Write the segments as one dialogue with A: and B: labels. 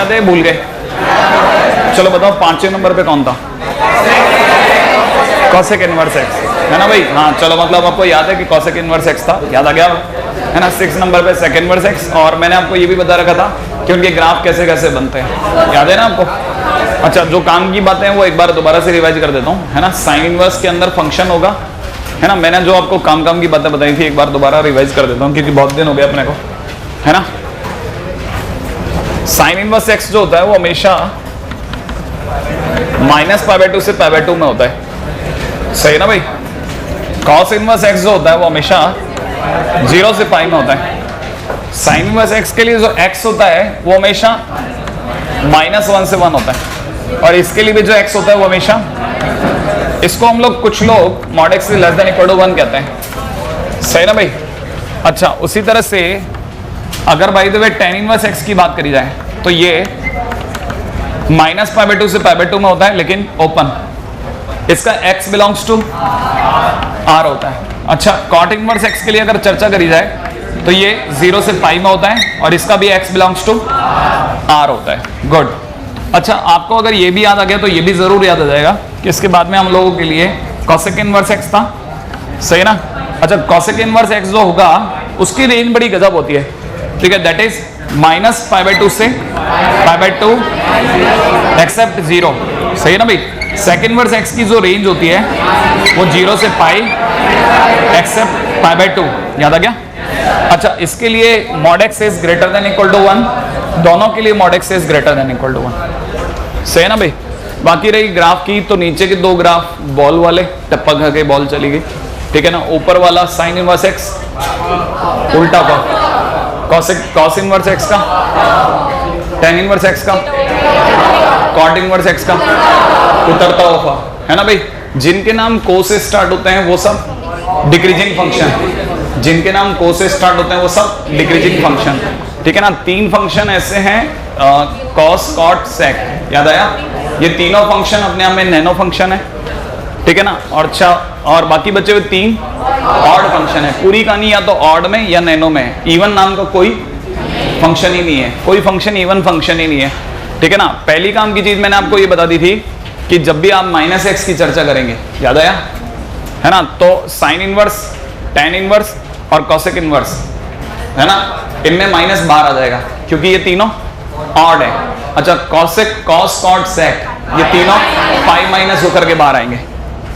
A: याद है, भूल गए? चलो बताओ 5वें नंबर पे कौन था? कॉसेक इनवर्स एक्स, है ना भाई? हाँ चलो, मतलब आपको याद है कि कॉसेक इनवर्स एक्स था, याद आ गया है ना? 6 नंबर पे सेक इनवर्स एक्स, और मैंने आपको ये भी बता रखा था कि उनके ग्राफ कैसे कैसे बनते हैं, याद है ना आपको? अच्छा, जो काम की बातें हैं वो एक बार दोबारा से रिवाइज कर देता हूँ, है ना? साइन इनवर्स के अंदर फंक्शन होगा, है ना? मैंने जो आपको काम की बातें बताई थी एक बार दोबारा रिवाइज कर देता हूँ, क्योंकि बहुत दिन हो गया अपने को, है ना? साइन इनवर्स एक्स जो होता है वो हमेशा -π/2 से π/2 में होता है, सही है ना भाई? कॉस इनवर्स एक्स जो होता है वो हमेशा 0 से π में होता है। साइन इनवर्स एक्स के लिए जो x होता है वो हमेशा -1 से 1 होता है, और इसके लिए भी जो x होता है वो हमेशा, इसको हम लोग कुछ लोग mod x ≤ 1 कहते हैं, सही ना भाई? अच्छा, उसी तरह से अगर by the way tan inverse x की बात करी जाए तो ये -π/2 से π/2 में होता है, लेकिन ओपन, इसका x बिलोंग्स टू r होता है। अच्छा, cot इनवर्स x के लिए अगर चर्चा करी जाए तो ये 0 से π में होता है, और इसका भी x बिलोंग्स टू r होता है। गुड। अच्छा, आपको अगर ये भी याद आ गया तो ये भी जरूर याद आ जाएगा कि इसके बाद में हम लोगों के लिए cosec इनवर्स x था, सही ना? अच्छा, cosec इनवर्स x जो होगा उसकी रेंज बड़ी गजब होती है, ठीक है? दैट इज -π/2 से π/2 एक्सेप्ट 0, सही है ना भाई? सेक इनवर्स x की जो रेंज होती है वो 0 से π एक्सेप्ट π/2, याद आ गया? अच्छा, इसके लिए mod x is greater than equal to 1, दोनों के लिए mod x is greater than equal to 1, सही है ना भाई? बाकी रही ग्राफ की, तो नीचे के दो ग्राफ बॉल वाले, टप्पा खा के बॉल चली गई, ठीक है ना? ऊपर वाला साइन इनवर्स x, उल्टा पर कॉस इनवर्स x का, tan इनवर्स x का, कॉट इनवर्स x का, उतरता हुआ, है ना भाई? जिनके नाम को से स्टार्ट होते हैं वो सब डिक्रीजिंग फंक्शन, जिनके नाम को से स्टार्ट होते हैं वो सब डिक्रीजिंग फंक्शन, ठीक है ना? 3 फंक्शन ऐसे हैं, कॉस, कॉट, सेक, याद आया? ये तीनों फंक्शन अपने आप में नैनो फंक्शन है, ठीक है ना? और अच्छा, और बाकी बचे हुए 3 ऑड फंक्शन है। पूरी कहानी या तो ऑड में या नैनो में है। इवन नाम का कोई फंक्शन ही नहीं है, कोई फंक्शन इवन फंक्शन ही नहीं है, ठीक है ना? पहली काम की चीज मैंने आपको ये बता दी थी कि जब भी आप -x की चर्चा करेंगे, याद आया, है ना? तो साइन इनवर्स, tan इनवर्स और कॉसेक इनवर्स, है ना? इनमें माइनस बाहर आ जाएगा क्योंकि ये तीनों ऑड है। अच्छा, कॉसेक, कॉस, कॉट, सेक, ये तीनों पाई माइनस होकर के बाहर आएंगे।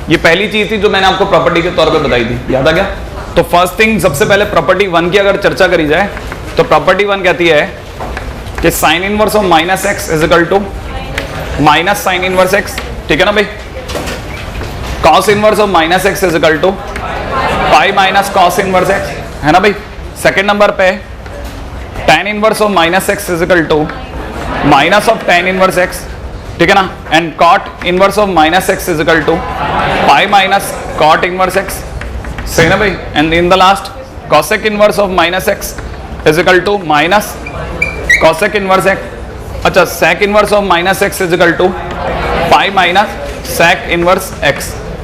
A: ये पहली चीज थी जो मैंने आपको प्रॉपर्टी के तौर पे बताई थी, याद आ गया? तो फर्स्ट थिंग, सबसे पहले प्रॉपर्टी 1 की अगर चर्चा करी जाए तो प्रॉपर्टी 1 कहती है कि sine inverse of -x is equal to minus sine inverse x, ठीक है ना भाई? Cos inverse of -x is equal to pi minus cos inverse x, है ना भाई? सेकंड नंबर पे tan inverse of -x is equal to minus of tan inverse x, ठीक है ना? And cot inverse of -x is equal to pi minus cot inverse x, सही ना भाई? And in the last cosec inverse of -x is equal to minus cosec inverse x। अच्छा, sec inverse of -x is equal to pi minus sec inverse x,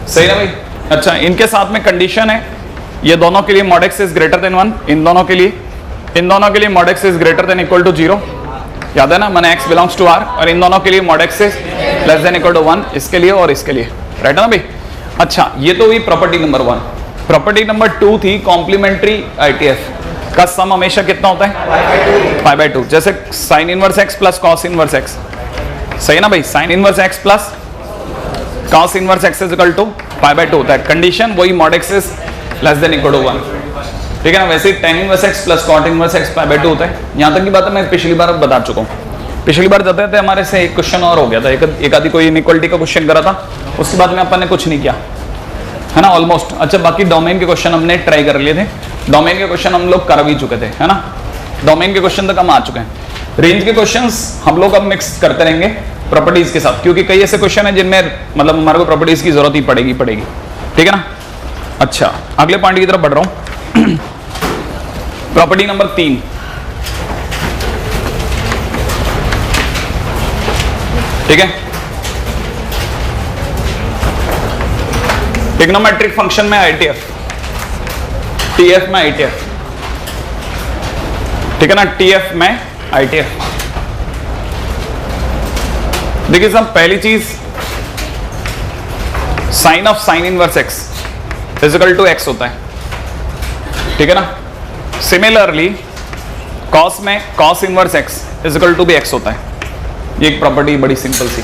A: सही ना भाई? अच्छा, इनके साथ में कंडीशन है, ये दोनों के लिए mod x is greater than 1, इन दोनों के लिए mod x is greater than equal to 0, याद है ना? मैंने x बिलोंग्स टू r, और इन दोनों के लिए mod x is less than equal to 1, इसके लिए और इसके लिए, राइट है ना भाई? अच्छा, ये तो हुई प्रॉपर्टी नंबर 1। प्रॉपर्टी नंबर 2 थी कॉम्प्लीमेंट्री ITF का सम हमेशा कितना होता है? π/2, जैसे sine inverse x plus cos inverse x, सही है ना भाई? Sine inverse x plus cos inverse x is equal to π/2 होता है। कंडीशन वही mod x is less than equal to 1, ठीक है ना? वैसे ही tan inverse x plus cot inverse x π/2 होता है। यहाँ तक की बात मैं पिछली बार बता चुका हूँ। पिछली बार जाते थे हमारे से एक क्वेश्चन और हो गया था, एक आधी कोई इनइक्वालिटी का क्वेश्चन करा था, उसके बाद में अपन ने कुछ नहीं किया, है ना? ऑलमोस्ट। अच्छा, बाकी डोमेन के क्वेश्चन हमने ट्राई कर लिए थे, डोमेन के क्वेश्चन हम लोग कर भी चुके थे, है ना? डोमेन के क्वेश्चन तक हम आ चुके हैं। रेंज के क्वेश्चंस हम लोग अब मिक्स करते रहेंगे प्रॉपर्टीज के साथ, क्योंकि कई ऐसे क्वेश्चन है जिनमें मतलब हमारे को प्रॉपर्टीज की जरूरत ही पड़ेगी, ठीक है ना? अच्छा, अगले पॉइंट की तरफ बढ़ रहा हूं। प्रॉपर्टी नंबर 3, ठीक है? ट्रिग्नोमेट्रिक फंक्शन में ITF, TF में ITF, ठीक है ना? TF में ITF। देखिए साहब, पहली चीज sine of sine inverse x is equal to x होता है, ठीक है ना। सिमिलरली कॉस में cos inverse x is equal to भी एक्स होता है। ये एक प्रॉपर्टी बड़ी सिंपल सी,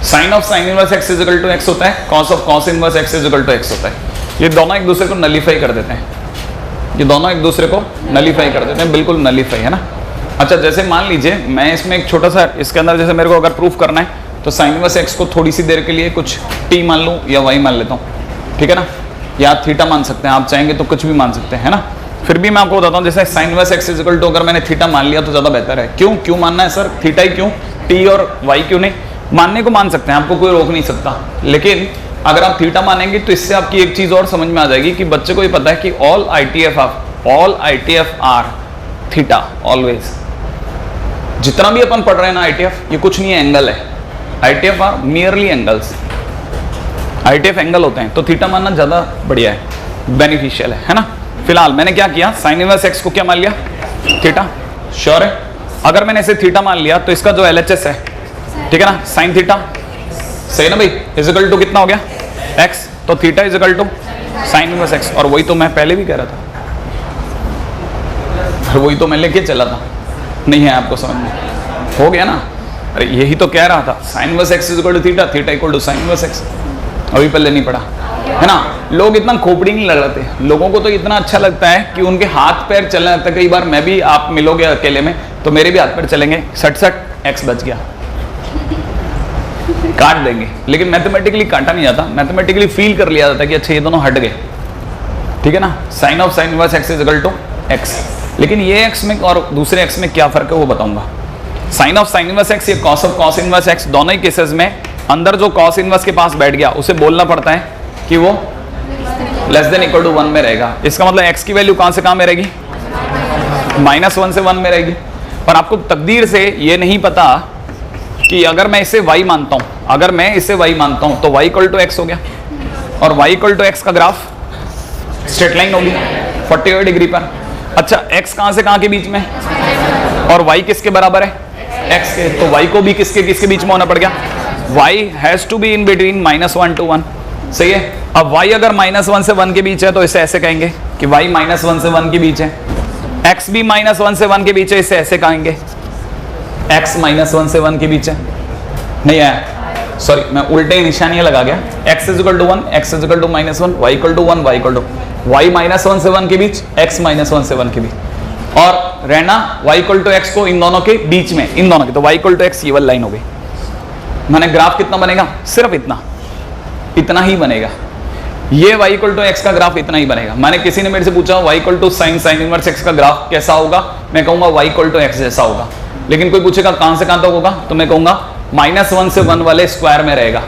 A: sine of sine inverse x is equal to x होता है, cos of cos inverse x is equal to x होता है। ये दोनों एक दूसरे को नलीफाई कर देते हैं, ये दोनों एक दूसरे को नलीफाई कर देते हैं, बिल्कुल नलीफाई, है ना। अच्छा, जैसे मान लीजिए मैं इसमें एक छोटा सा, इसके अंदर जैसे मेरे को अगर प्रूफ करना है तो साइन इनवर्स एक्स को थोड़ी सी देर के लिए कुछ टी मान लूँ या वाई मान लेता हूँ, ठीक है ना, या थीटा मान सकते हैं, आप चाहेंगे तो कुछ भी मान सकते हैं, है ना। फिर भी मैं आपको बताता हूँ, जैसे sine inverse x is equal to अगर मैंने थीटा मान लिया तो ज़्यादा बेहतर है। क्यों मानना है सर थीटा ही क्यों, टी और वाई क्यों नहीं? मानने को मान सकते हैं, आपको कोई रोक नहीं सकता, लेकिन अगर आप थीटा मानेंगे तो इससे आपकी एक चीज़ और समझ में आ जाएगी कि बच्चे को ये पता है कि all ITF are theta always. जितना भी अपन पढ़ रहे हैं ना ITF, ये कुछ नहीं है, एंगल है। ITF are merely angles, ITF angle होते हैं, तो थीटा मानना ज़्यादा बढ़िया है, बेनिफिशियल है ना। फिलहाल मैंने क्या किया, साइन इनवर्स एक्स को क्या मान लिया, थीटा। श्योर है, अगर मैंने इसे थीटा मान लिया तो इसका जो LHS है, ठीक है ना, साइन थीटा, सही ना भाई, इजिकल टू कितना हो गया एक्स, तो theta is equal to sine inverse x. और वही तो मैं पहले भी कह रहा था, और वही तो मैं लेके चला था, नहीं है आपको समझ में, हो गया ना। अरे यही तो कह रहा था, sine inverse x is equal to theta, theta equal to sine inverse x. अभी पहले नहीं पढ़ा, है ना। लोग इतना खोपड़ी नहीं लगाते, लोगों को तो इतना अच्छा लगता है कि उनके हाथ पैर चलने लगता है। कई बार मैं भी, आप मिलोगे अकेले में तो मेरे भी हाथ पैर चलेंगे, सट एक्स बच गया, काट देंगे। लेकिन मैथमेटिकली काटा नहीं जाता, मैथमेटिकली फील कर लिया जाता है कि अच्छा ये दोनों हट गए, ठीक है ना। Sine of sine inverse x is equal to x. लेकिन ये एक्स में और दूसरे एक्स में क्या फर्क है वो बताऊंगा। Sine of sine inverse X, ये cos of cos inverse X, दोनों ही केसेस में अंदर जो कॉस इनवर्स के पास बैठ गया उसे बोलना पड़ता है कि वो लेस देन इक्वल टू 1 में रहेगा। इसका मतलब एक्स की वैल्यू कहां से कहां में रहेगी, -1 से 1 में रहेगी। और आपको तकदीर से ये नहीं पता कि अगर मैं इसे y मानता हूं, अगर मैं इसे y मानता हूं तो y इक्वल टू एक्स हो गया, और y इक्वल टू एक्स का ग्राफ स्ट्रेट लाइन होगी 48 डिग्री पर। अच्छा, x कहां से कहां के बीच में, और y किसके बराबर है, x के, तो y को भी किसके बीच में होना पड़ गया, y has to be in between -1 to 1, सही है। अब y अगर -1 से 1 के बीच है तो इसे ऐसे कहेंगे कि y -1 से 1 के बीच है, x भी -1 से 1 के बीच है, इसे ऐसे कहेंगे x -1 से 1 के बीच है। नहीं आया, सॉरी मैं उल्टे निशानियां लगा गया, x equal to 1, x equal to -1, y equal to 1, y equal to y -1 से 1 के बीच, x -1 से 1 के बीच, और रहना y इक्वल टू x को इन दोनों के बीच में, इन दोनों के, तो y इक्वल टू x ये वाली लाइन हो गई। मैंने ग्राफ कितना बनेगा, सिर्फ इतना ही बनेगा, ये y इक्वल टू x का ग्राफ इतना ही बनेगा। मैंने किसी ने मेरे से पूछा y equal to sine inverse x का ग्राफ कैसा होगा, मैं कहूंगा y इक्वल टू x जैसा होगा। लेकिन कोई पूछेगा कहां से कहां तक होगा, तो मैं कहूंगा -1 से 1 वाले स्क्वायर में रहेगा,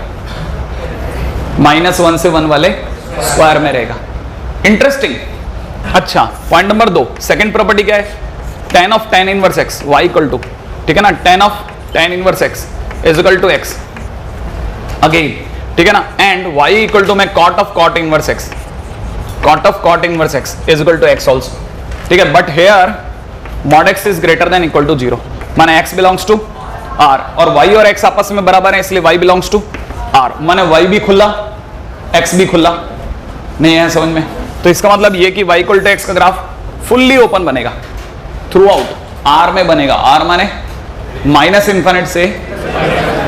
A: -1 से 1 वाले स्क्वायर में रहेगा। इंटरेस्टिंग। अच्छा, पॉइंट नंबर 2, सेकंड प्रॉपर्टी क्या है, tan of tan inverse x y equal to, ठीक है ना, tan of tan inverse x is equal to x again, ठीक है ना, एंड y इक्वल टू मैं cot of cot inverse x, cot of cot inverse x is equal to x also, ठीक है। But here mod x is greater than equal to 0, माने x belongs to r, और y और x आपस में बराबर है, इसलिए y बिलोंग्स टू r, माने y भी खुला x भी खुला, नहीं है समझ में। तो इसका मतलब ये कि y इक्वल टू x का ग्राफ फुल्ली ओपन बनेगा, थ्रू आउट r में बनेगा, r माने -∞ से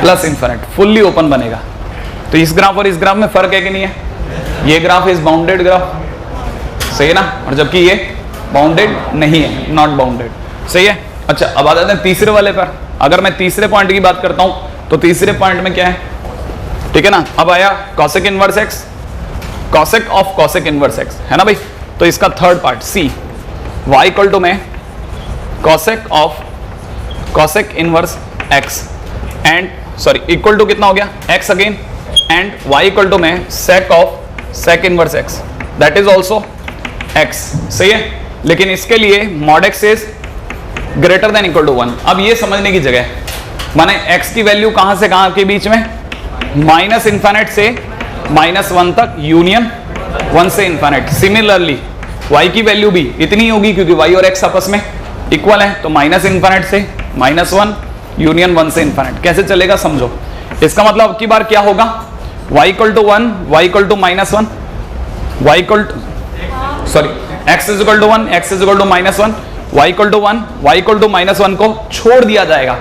A: +∞, फुल्ली ओपन बनेगा। तो इस ग्राफ और इस ग्राफ में फर्क है कि नहीं है, ये ग्राफ इज बाउंडेड ग्राफ, सही है ना, और जबकि ये बाउंडेड नहीं है, नॉट बाउंडेड, सही है। अच्छा, अब आ जाते हैं तीसरे वाले पर। अगर मैं तीसरे पॉइंट की बात करता हूं तो तीसरे पॉइंट में क्या है, ठीक है ना, अब आया cosec inverse x, cosec of cosec inverse x, है ना भाई। तो इसका third part c, y equal to में cosec of cosec inverse x and sorry equal to कितना हो गया x again, and y equal to में sec of sec inverse x, that is also x, सही है। लेकिन इसके लिए mod x is greater than equal to 1। अब ये समझने की जगह है, माने x की वैल्यू कहां से कहां के बीच में, -∞ से -1 तक, यूनियन 1 से इन्फिनिट। सिमिलरली y की वैल्यू भी इतनी होगी क्योंकि y और x आपस में इक्वल है, तो -∞ से -1 यूनियन 1 से इन्फिनिट। कैसे चलेगा समझो, इसका मतलब अब की बार क्या होगा, y equal to 1, y equal to -1, y equal to sorry x is equal to 1, x is equal to -1, y equal to 1, y equal to -1 को छोड़ दिया जाएगा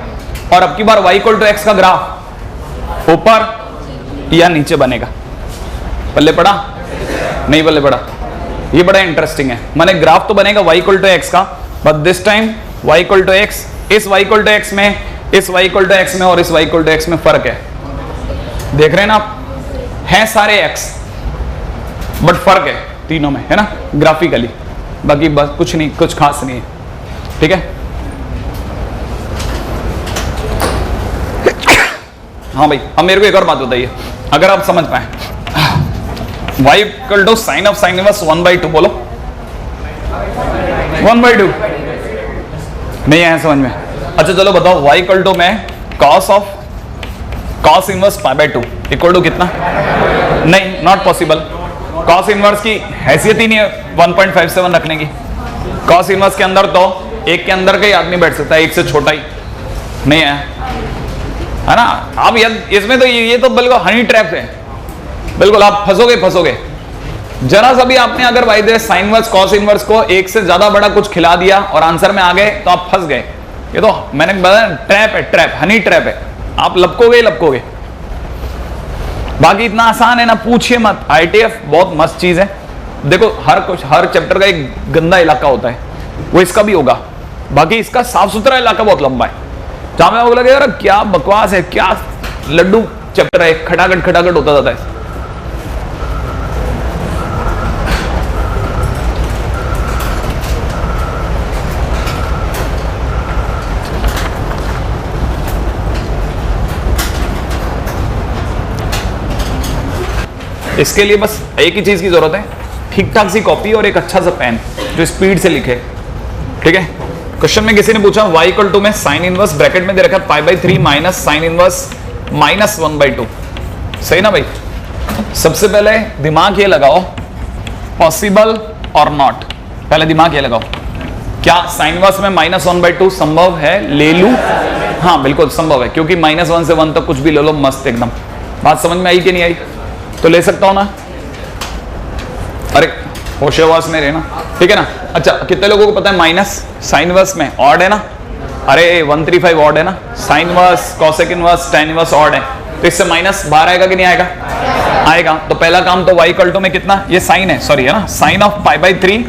A: और अब की बार y इक्वल टू x का ग्राफ ऊपर या नीचे बनेगा। पल्ले पड़ा? नहीं पल्ले पड़ा? ये बड़ा इंटरेस्टिंग है। माने ग्राफ तो बनेगा y इक्वल टू x का, but this time y equal to x, इस y इक्वल टू x में, इस y इक्वल टू x में और इस y इक्वल टू x में फर्क है। देख रहे हैं ना आप, हैं सारे x बट फर्क है तीनों में, है ना, ग्राफिकली। बाकी बस कुछ नहीं, कुछ खास नहीं है, ठीक है। हाँ भाई, अब मेरे को एक और बात बताइए, अगर आप समझ पाए, y equal to sine of sine inverse 1/2 बोलो, 1/2 नहीं है समझ में? अच्छा चलो बताओ, y इक्वल टू में cos इनवर्स π/2 इक्वल टू कितना? नहीं, नॉट पॉसिबल। cos इनवर्स की हैसियत ही नहीं है 1.57 रखने की। cos इनवर्स के अंदर तो एक के अंदर का ही आदमी बैठ सकता है, एक से छोटा ही नहीं है ना। आप इसमें तो ये तो बिल्कुल हनी ट्रैप है, बिल्कुल आप फंसोगे। जरा सा भी आपने अगर by the sine inverse cos inverse को एक से ज्यादा बड़ा कुछ खिला दिया और आंसर में आ गए तो आप फंस गए। ये तो मैंने बताया ट्रैप है, ट्रैप, हनी ट्रैप है, आप लपकोगे। बाकी इतना आसान है ना, पूछिए मत। ITF बहुत मस्त चीज है। देखो हर चैप्टर का एक गंदा इलाका होता है, वो इसका भी होगा। बाकी इसका साफ सुथरा इलाका बहुत लंबा है, जहां में आपको लगेगा क्या बकवास है, क्या लड्डू चैप्टर है, खटाखट होता जाता है। इसके लिए बस एक ही चीज की जरूरत है, ठीक ठाक सी कॉपी और एक अच्छा सा पेन जो स्पीड से लिखे, ठीक है। क्वेश्चन में किसी ने पूछा y इक्वल टू में साइन इनवर्स ब्रैकेट में दे रखा है π/3 माइनस साइन इनवर्स -1/2, सही ना भाई। सबसे पहले दिमाग ये लगाओ, पॉसिबल और नॉट। पहले दिमाग ये लगाओ, क्या साइन इनवर्स में -1/2 संभव है? ले लूं? हाँ बिल्कुल संभव है, क्योंकि -1 से 1 तक कुछ भी ले लो, मस्त एकदम। बात समझ में आई कि नहीं आई? तो ले सकता हूं ना? अरे होशेवास में रहना, ठीक है ना। अच्छा कितने लोगों को पता है माइनस साइन इनवर्स में ऑड है ना? अरे 135 ऑड है ना। Sine inverse, cosec inverse, tan inverse odd है, तो इससे माइनस बाहर आएगा कि नहीं आएगा? आएगा। तो पहला काम तो y इक्वल टू में कितना, ये साइन है, सॉरी है ना, साइन ऑफ π/3,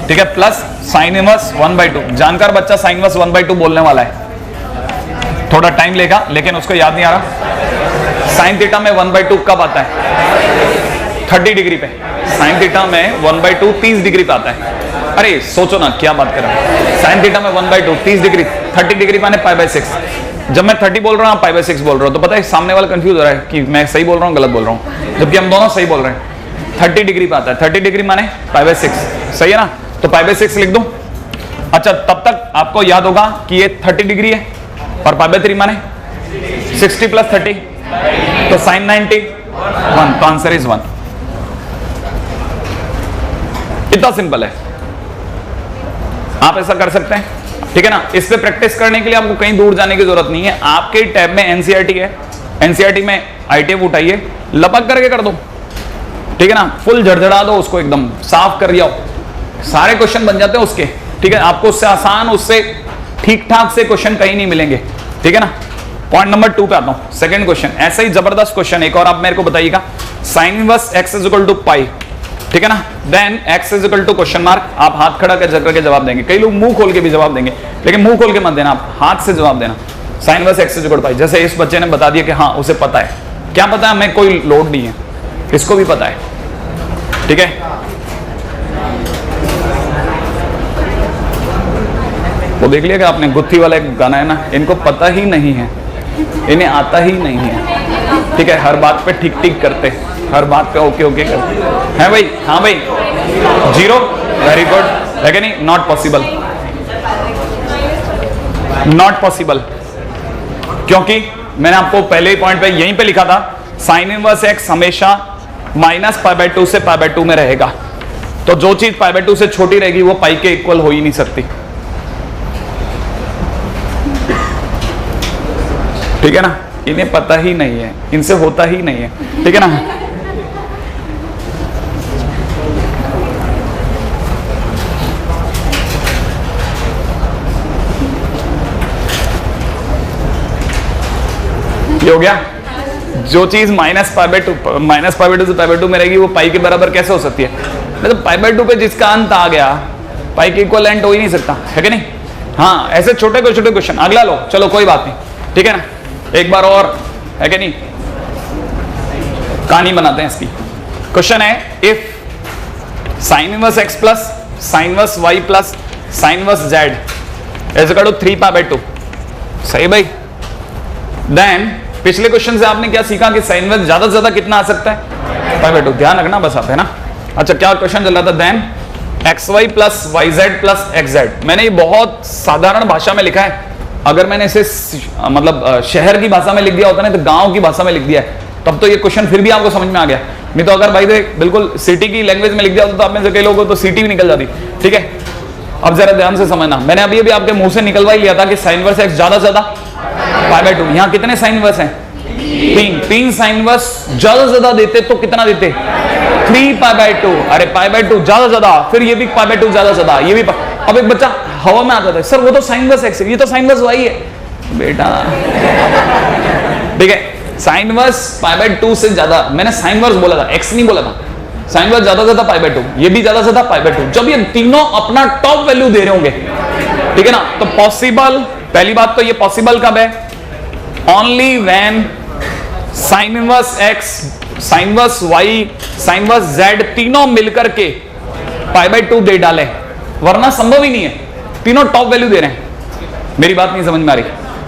A: ठीक है, प्लस साइन इनवर्स 1/2। जानकार बच्चा साइन इनवर्स 1/2 बोलने वाला है, थोड़ा टाइम लेगा लेकिन उसको याद नहीं आ रहा। साइन थीटा में 1/2 कब आता है? 30 डिग्री पे। साइन थीटा में 1/2 30 डिग्री पे आता है। अरे सोचो ना क्या बात कर रहा हूं, साइन थीटा में 1/2 30 डिग्री, 30 डिग्री माने π/6। जब मैं 30 बोल रहा हूं, π/6 बोल रहा हूं, तो पता है सामने वाला कंफ्यूज हो रहा है कि मैं सही बोल रहा हूं गलत बोल रहा हूं, जबकि हम दोनों सही बोल रहे हैं। 30 डिग्री पे आता है, 30 डिग्री माने π/6, सही है ना। तो π/6 लिख दूं। अच्छा तब तक आपको याद होगा कि ये 30 डिग्री है और π/3 माने 60 + 30, तो साइन 90 1, तो आंसर इज 1। इतना सिंपल है, आप ऐसा कर सकते हैं, ठीक है ना। इस पे प्रैक्टिस करने के लिए आपको कहीं दूर जाने की जरूरत नहीं है, आपके टैब में एनसीईआरटी है, एनसीईआरटी में आईटीएफ उठाइए, लपक करके कर दो, ठीक है ना। फुल झड़झड़ा दो उसको, एकदम साफ कर जाओ, सारे क्वेश्चन बन जाते हैं उसके, ठीक है। आपको उससे आसान, उससे ठीक ठाक से क्वेश्चन कहीं नहीं मिलेंगे, ठीक है ना। पॉइंट नंबर 2 पे आता हूं, सेकंड क्वेश्चन, ऐसा ही जबरदस्त क्वेश्चन एक और आप मेरे को बताइएगा। Sine inverse x is equal to pi, ठीक है ना, then x is equal to question mark. आप हाथ खड़ा करके जवाब देंगे, कई लोग मुंह खोल के भी जवाब देंगे, लेकिन मुंह खोल के मत देना, आप हाथ से जवाब देना। Sine inverse x is equal to pi, जैसे इस बच्चे ने बता दिया कि हाँ उसे पता है। क्या पता है? हमें कोई लोड नहीं है, इसको भी पता है, ठीक है। वो देख लिया कि आपने, गुत्थी वाला एक गाना है ना, इनको पता ही नहीं है, इन्हें आता ही नहीं है, ठीक है। हर बात पे ठीक ठीक करते, हर बात पे ओके ओके करते हैं भाई। हाँ भाई, 0, वेरी गुड, है कि नहीं? नॉट पॉसिबल, नॉट पॉसिबल, क्योंकि मैंने आपको पहले ही पॉइंट पे यहीं पे लिखा था, साइन इनवर्स x हमेशा -π/2 से π/2 में रहेगा। तो जो चीज π/2 से छोटी रहेगी वो पाई के इक्वल हो ही नहीं सकती, ठीक है ना। इन्हें पता ही नहीं है, इनसे होता ही नहीं है, ठीक है ना। ये हो गया। जो चीज माइनस पाई बाई टू से पाई बाई टू में रहेगी वो पाई के बराबर कैसे हो सकती है? मतलब पाई बाई टू पे जिसका अंत आ गया पाई के इक्वलेंट हो ही नहीं सकता, है कि नहीं? हाँ, ऐसे छोटे क्वेश्चन। अगला लो, चलो कोई बात नहीं, ठीक है ना। एक बार और, है कि नहीं, कहानी बनाते हैं इसकी। क्वेश्चन है if sine inverse x plus sine inverse y plus sine inverse z is equal to 3 pi by 2। सही भाई। देन पिछले क्वेश्चन से आपने क्या सीखा कि साइन इनवर्स ज्यादा से ज्यादा कितना आ सकता है? पाई बाई 2। ध्यान रखना बस आप, है ना। अच्छा, क्या क्वेश्चन चल रहा था? Then x y plus y z plus x z. मैंने ये बहुत साधारण भाषा में लिखा है। अगर मैंने इसे मतलब शहर की भाषा में लिख दिया होता ना, तो गांव की भाषा में लिख दिया है, तब तो ये क्वेश्चन फिर भी आपको समझ में आ गया। नहीं तो अगर भाई बिल्कुल सिटी की लैंग्वेज में लिख दिया होता तो आप में से कई लोगों को तो सिटी भी निकल जाती, ठीक है। अब जरा ध्यान से समझना, मैंने अभी आपके मुंह से निकलवा ही लिया था कि साइन इनवर्स एक्स ज्यादा से ज्यादा पाई बाई 2। यहाँ कितने साइन इनवर्स हैं? 3 साइन इनवर्स ज्यादा से ज्यादा देते तो कितना देते? 3 पाई बाई 2। अरे पाई बाई 2 ज्यादा से ज्यादा, फिर ये भी पाई बाई 2 ज्यादा से ज्यादा, ये भी। अब एक बच्चा हवा में आता था, सर वो तो साइन इनवर्स एक्स है, ये तो साइन इनवर्स वाई है। बेटा ठीक है, साइन इनवर्स पाई बाई 2 से ज्यादा, मैंने साइन इनवर्स बोला था, एक्स नहीं बोला था। साइन इनवर्स ज्यादा से ज्यादा पाई बाई 2, ये भी ज्यादा से ज्यादा पाई बाई 2। जब ये तीनों अपना टॉप वैल्यू दे रहे होंगे, ठीक है ना, तो पॉसिबल, पहली बात तो ये पॉसिबल कब है? Only when sine inverse x, sine inverse y, sine inverse z तीनों मिलकर के पाई बाई 2 दे डाले, वरना संभव ही नहीं है। तीनों टॉप वैल्यू दे रहे हैं। मेरी बात नहीं समझ में आ रही?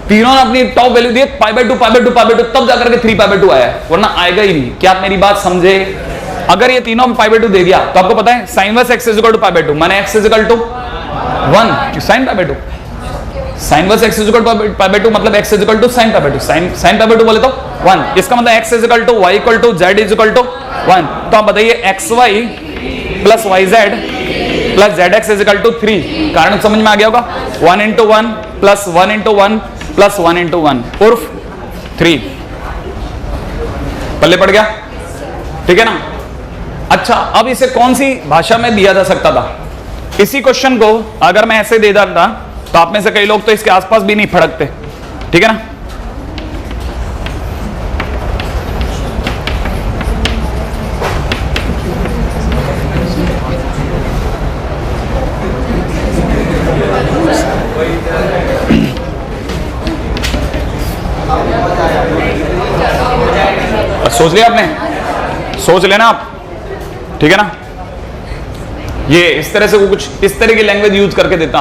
A: तीनों ने अपनी top value the, pi by 2 pi by 2 pi by 2, तब जाकर के 3 पाई बाई 2 आया है, वरना आएगा ही नहीं। क्या आप मेरी बात समझे? अगर ये तीनों में पाई बाई 2 दे दिया तो आपको पता है sine inverse x is equal to pi by 2, माने x is equal to 1 sine pi by 2। Sine inverse x is equal to pi by 2 मतलब x is equal to sine pi by 2। Sine pi by 2 बोले तो 1, इसका मतलब x is equal to y equal to z is equal to 1। तो आप बताइए x y plus y z plus z x is equal to 3। कारण समझ में आ गया होगा? 1 into 1 plus 1 into 1 plus 1 into 1 उर्फ 3। पल्ले पड़ गया, ठीक है ना। अच्छा, अब इसे कौन सी भाषा में दिया जा सकता था? इसी क्वेश्चन को अगर मैं ऐसे दे देता तो आप में से कई लोग तो इसके आसपास भी नहीं फड़कते, ठीक है ना। सोच लिया आपने? सोच लेना आप, ठीक है ना। ये इस तरह से वो कुछ इस तरह की लैंग्वेज यूज करके देता,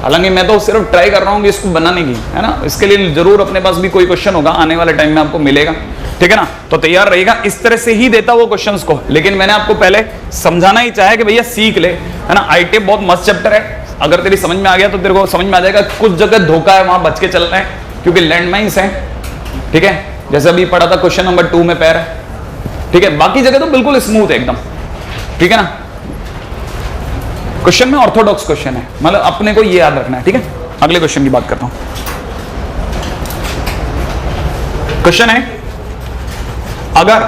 A: हालांकि मैं तो सिर्फ ट्राई कर रहा हूँ कि इसको बनाने की, है ना। इसके लिए जरूर अपने पास भी कोई क्वेश्चन होगा, आने वाले टाइम में आपको मिलेगा, ठीक है ना। तो तैयार रहिएगा। इस तरह से ही देता वो क्वेश्चंस को, लेकिन मैंने आपको पहले समझाना ही चाहा कि भैया सीख ले, है ना। आईटी बहुत मस्त चैप्टर है, अगर तेरी समझ में आ गया तो तेरे को समझ में आ जाएगा। कुछ जगह धोखा है, वहां बच के चलना है, क्योंकि लैंडमाइंस है, ठीक है। जैसे अभी पढ़ा था क्वेश्चन नंबर 2 में पैर है, ठीक है। बाकी जगह तो बिल्कुल स्मूथ है एकदम, ठीक है ना। क्वेश्चन में ऑर्थोडॉक्स क्वेश्चन है, मतलब अपने को ये याद रखना है, ठीक है। अगले क्वेश्चन की बात करता हूं। क्वेश्चन है, अगर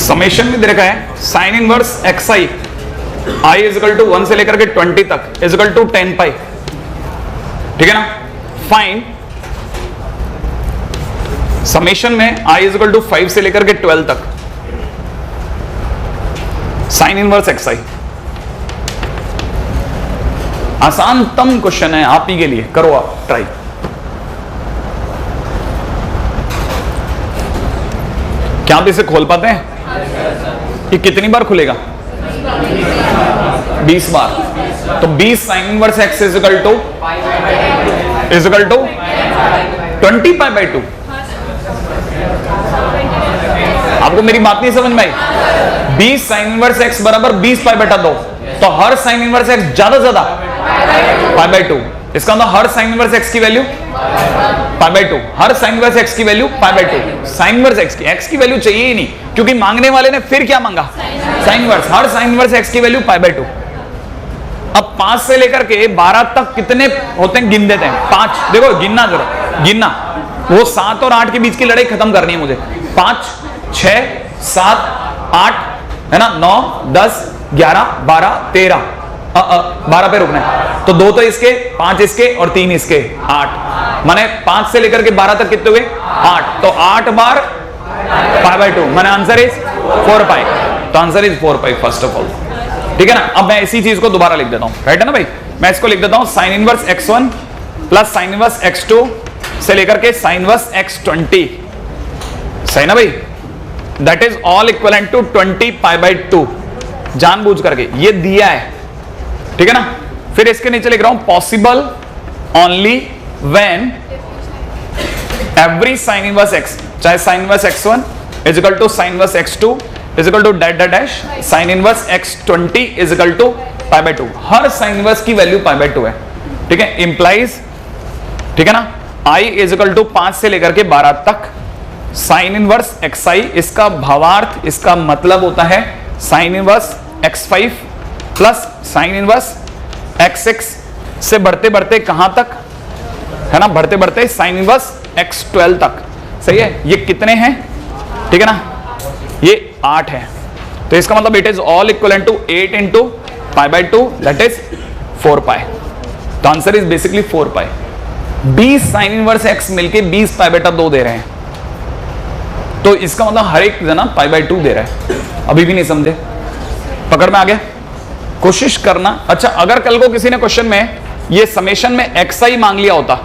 A: समेशन में दे रखा है sine inverse x i i is equal to 1 से लेकर के 20 तक इज इक्वल टू 10 पाई, ठीक है ना। फाइंड समेशन में आई इज इक्वल टू 5 से लेकर के 12 तक साइन इनवर्स एक्स आई। आसानतम क्वेश्चन है आप ही के लिए, करो आप ट्राई। क्या आप इसे खोल पाते हैं? ये कितनी बार खुलेगा? 20 बार। तो 20 sine inverse x is equal to 20 pi by 2। आपको मेरी बात नहीं समझ में आई? 20 साइन इनवर्स एक्स बराबर 20 पाई बटा 2। तो हर साइन इनवर्स एक्स ज्यादा से ज्यादा पाई बाई 2। इसका मतलब हर साइन इनवर्स एक्स की वैल्यू पाई बाई 2। हर साइन इनवर्स एक्स की value pi by 2। Sine inverse X की वैल्यू चाहिए ही नहीं, क्योंकि मांगने वाले ने फिर क्या मांगा? Sine inverse. हर साइन इनवर्स एक्स की वैल्यू पाई बाई 2। अब 5 से लेकर के 12 तक कितने होते हैं गिन देते हैं। 5 देखो, गिनना जरा, गिनना वो 7 और 8 के बीच की लड़ाई खत्म करनी है मुझे। 5 6 7 8 है ना, 9 10 11 12 13 12 पे रुकना है। तो 2 तो इसके, 5 इसके और 3 इसके, 8। माने 5 से लेकर के 12 तक कितने हुए? 8। तो 8 बार π/2 माने आंसर इज 4π। तो answer is 4π first of all. ठीक है ना। अब मैं इसी चीज को दोबारा लिख देता हूं, राइट है ना भाई। मैं इसको लिख देता हूं sin inverse x1 plus sin inverse x2 से लेकर के sin इनवर्स x20, सही ना भाई। That is all equivalent to 20 π/2, जानबूझ करके ये दिया है, ठीक है ना। फिर इसके नीचे लिख रहा हूं possible only when every sin inverse x, चाहे sin inverse x1 is equal to sin inverse x2 is equal to dash dash dash sin inverse x20 is equal to π/2। हर sin इनवर्स की वैल्यू π/2 है, ठीक है। इंप्लाइज, ठीक है ना, i इज इक्वल टू 5 से लेकर के 12 तक sin इनवर्स xi, इसका भावार्थ, इसका मतलब होता है sin inverse x5 plus sin inverse x6 से बढ़ते बढ़ते कहां तक, है ना, बढ़ते बढ़ते sin इनवर्स x12 तक, सही है। ये कितने हैं, ठीक है ना, ये 8 है। तो इसका मतलब it is all equivalent to 8 into π/2 that is 4π। तो answer is basically 4π। 20 sin inverse x मिलके 20 π/2 दे रहे हैं। तो इसका मतलब हर एक जना π/2 दे रहा है। अभी भी नहीं समझे? पकड़ में आ गया? कोशिश करना। अच्छा, अगर कल को किसी ने क्वेश्चन में ये समेशन में xi मांग लिया होता,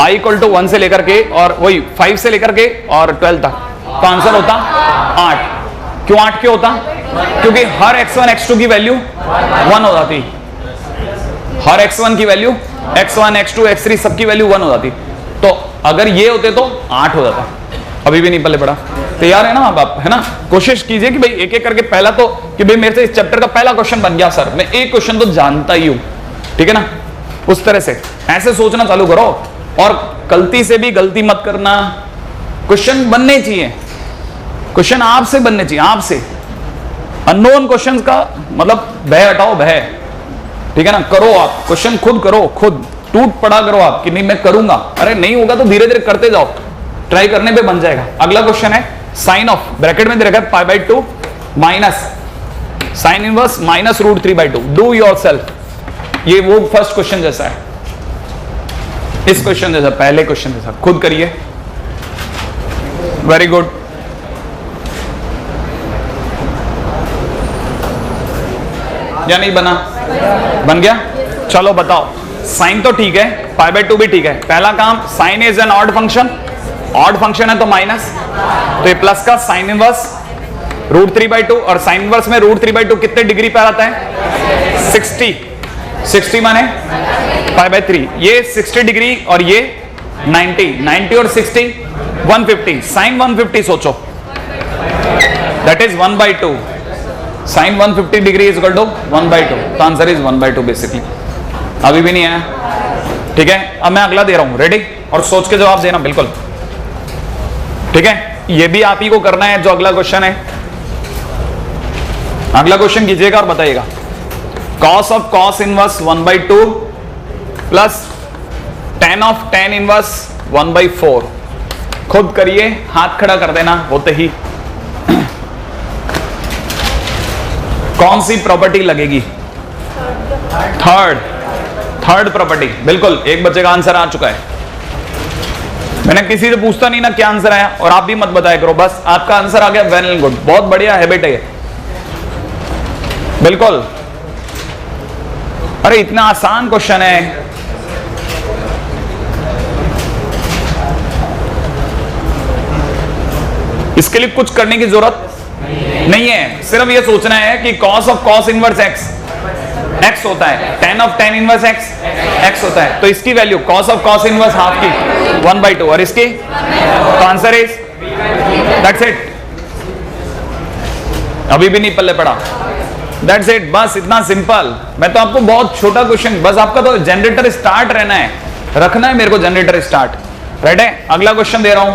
A: i इक्वल टू 1 से लेकर के और वही 5 से लेकर के और 12 तक, तो आंसर होता 8। क्यों 8 क्यों होता? क्योंकि हर x1 x2 की वैल्यू 1 हो जाती। हर x1 की वैल्यू, x1 x2 x3 सबकी वैल्यू 1 हो जाती। तो अगर ये होते तो 8 हो जाता। अभी भी नहीं पल्ले पड़ा। तैयार है ना आप, है ना। कोशिश कीजिए कि भाई एक एक करके, पहला तो कि भाई मेरे से इस चैप्टर का पहला क्वेश्चन बन गया सर, मैं एक क्वेश्चन तो जानता ही हूं, ठीक है ना। उस तरह से ऐसे सोचना चालू करो और गलती से भी गलती मत करना। क्वेश्चन बनने चाहिए, क्वेश्चन आपसे बनने चाहिए, आपसे। अननोन क्वेश्चंस का मतलब भय हटाओ, भय, ठीक है ना। करो आप क्वेश्चन, खुद करो, खुद टूट पड़ा करो आप कि नहीं मैं करूंगा। अरे नहीं होगा तो धीरे धीरे करते जाओ, ट्राई करने पे बन जाएगा। अगला क्वेश्चन है साइन ऑफ, ब्रैकेट में दे रखा है π/2 minus sine inverse minus √3/2। Do yourself. ये वो फर्स्ट क्वेश्चन जैसा है, इस क्वेश्चन जैसा, पहले क्वेश्चन जैसा। खुद करिए। Very good. या नहीं बना? बन गया। चलो बताओ। साइन तो ठीक है, π/2 भी ठीक है। पहला काम, sine is an odd function, odd function है तो माइनस, तो ये प्लस का साइन इनवर्स √3/2, और साइन इनवर्स में √3/2 कितने डिग्री पर आता है? 60। 60 माने π/3। ये 60 डिग्री और ये 90। 90 और 60 150। साइन 150 सोचो, that is 1/2। Sine 150 degree is equal to 1/2। तो आंसर इज 1/2 बेसिकली। अभी भी नहीं आया, ठीक है। अब मैं अगला दे रहा हूं, रेडी? और सोच के जवाब देना बिल्कुल, ठीक है। ये भी आप ही को करना है जो अगला क्वेश्चन है। अगला क्वेश्चन कीजिएगा और बताइएगा। cos of cos inverse 1/2 plus tan of tan inverse 1/4। खुद करिए, हाथ खड़ा कर देना होते ही। कौन सी प्रॉपर्टी लगेगी? Third property. बिल्कुल, एक बच्चे का आंसर आ चुका है। मैंने किसी से पूछता नहीं ना क्या आंसर आया, और आप भी मत बताया करो, बस आपका आंसर आ गया, वेल एंड गुड, बहुत बढ़िया हैबिट है ये, बिल्कुल। अरे इतना आसान क्वेश्चन है। इसके लिए कुछ करने की जरूरत नहीं है, सिर्फ ये सोचना है कि cos of cos inverse x होता है, tan of tan inverse x होता है। तो इसकी value cos of cos inverse half की 1/2, और इसकी तो आंसर इज दैट्स इट। अभी भी नहीं पल्ले पड़ा, दैट्स इट, बस इतना सिंपल। मैं तो आपको बहुत छोटा क्वेश्चन, बस आपका तो जनरेटर स्टार्ट रहना है, रखना है मेरे को जनरेटर स्टार्ट, राइट है। अगला क्वेश्चन दे रहा हूं,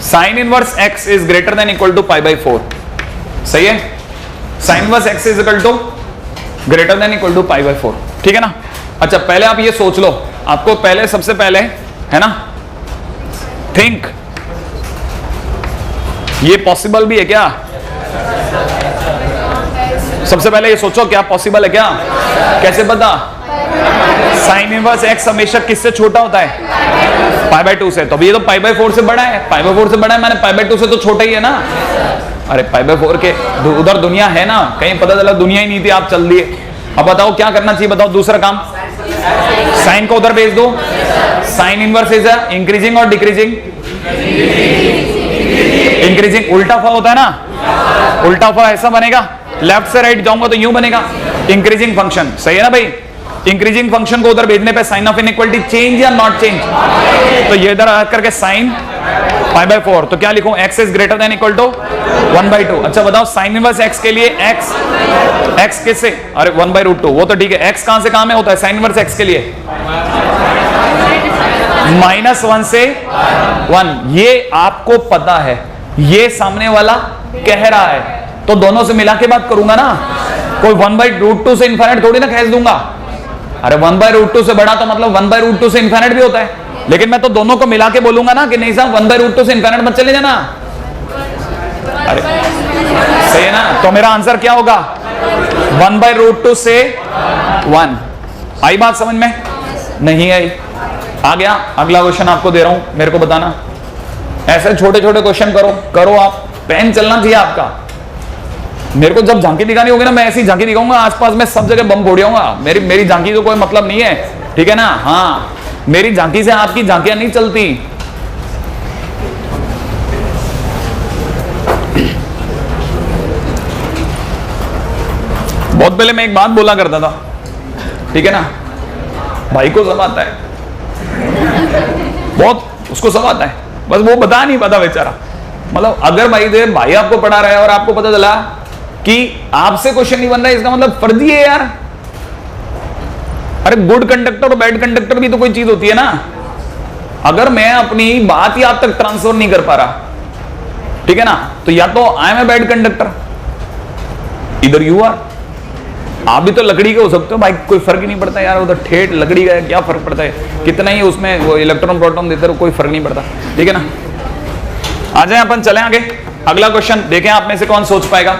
A: sine inverse x is greater than equal to π/4, सही है। Sine inverse x is equal to greater than equal to π/4, ठीक है ना। अच्छा, पहले आप ये सोच लो, आपको पहले सबसे पहले, है ना, थिंक, ये पॉसिबल भी है क्या? सबसे पहले ये सोचो क्या पॉसिबल है क्या? कैसे पता? साइन इनवर्स एक्स हमेशा किससे छोटा होता है? पाई बाय 2 से। तो ये तो पाई बाय 4 से बड़ा है, पाई बाय 4 से बड़ा है, मैंने पाई बाय 2 से तो छोटा ही है ना। अरे पाई बाय 4 के उधर दुनिया है ना, कहीं पता चला दुनिया ही नहीं थी, आप चल दिए। अब बताओ क्या करना चाहिए, बताओ दूसरा काम। साइन को उधर भेज दो। साइन इनवर्स इज इंक्रीजिंग और डिक्रीजिंग? इंक्रीजिंग। उल्टा फा होता है ना, उल्टा फा ऐसा बनेगा, लेफ्ट से राइट जाऊंगा तो यूं बनेगा, इंक्रीजिंग फंक्शन। सही है ना भाई? इंक्रीजिंग फंक्शन को उधर भेजने पे साइन ऑफ इनइक्वालिटी चेंज या नॉट चेंज? तो ये इधर आकर के साइन पाई बाय 4, तो क्या लिखूं? x is greater than equal to 1/2। अच्छा बताओ साइन इनवर्स x के लिए x किससे? अरे 1/√2, वो तो ठीक है। x कहां से कहां में होता है साइन इनवर्स x के लिए? -1 से 1। ये आपको पता है, ये सामने वाला कह रहा है, तो दोनों से मिला के बात करूंगा ना। कोई 1/√2 से इनफाइनाइट थोड़ी ना खींच दूंगा। अरे 1/√2 से बड़ा तो मतलब 1/√2 से इनफाइनाइट भी होता है, लेकिन मैं तो दोनों को मिला के बोलूंगा ना कि नहीं साहब 1/√2 से इनफाइनाइट मत चले जाना। अरे सही है ना? तो मेरा आंसर क्या होगा? 1/√2 से 1। आई बात समझ में? नहीं आई? आ गया? अगला क्वेश्चन आपको दे रहा हूं, मेरे को बताना। ऐसे छोटे छोटे क्वेश्चन करो आप, पेन चलना चाहिए आपका। मेरे को जब झांकी दिखानी होगी ना, मैं ऐसी झांकी दिखाऊंगा, आसपास में सब जगह बम फोड़ूंगा। मेरी झांकी तो कोई मतलब नहीं है, ठीक है ना? हाँ, मेरी झांकी से आपकी झांकियां नहीं चलती। बहुत पहले मैं एक बात बोला करता था, ठीक है ना? भाई को सब आता है, बहुत उसको सब आता है, बस वो बता नहीं पाता बेचारा। मतलब अगर भाई आपको पढ़ा रहा है और आपको पता चला कि आपसे क्वेश्चन नहीं बन रहा है, इसका मतलब फर्जी है यार। अरे गुड कंडक्टर और बैड कंडक्टर भी तो कोई चीज होती है ना। अगर मैं अपनी बात ही आप तक ट्रांसफर नहीं कर पा रहा, ठीक है ना, तो या तो I am a bad conductor, इधर यू आर। आप भी तो लकड़ी के हो सकते हो भाई, कोई फर्क ही नहीं पड़ता यार, उधर ठेठ लकड़ी का है, क्या फर्क पड़ता है? कितना ही उसमें वो इलेक्ट्रॉन प्रोटॉन देते रहो, कोई फर्क नहीं पड़ता, ठीक है ना? आ जाए अपन चलें आगे। अगला क्वेश्चन देखें आप में से कौन सोच पाएगा।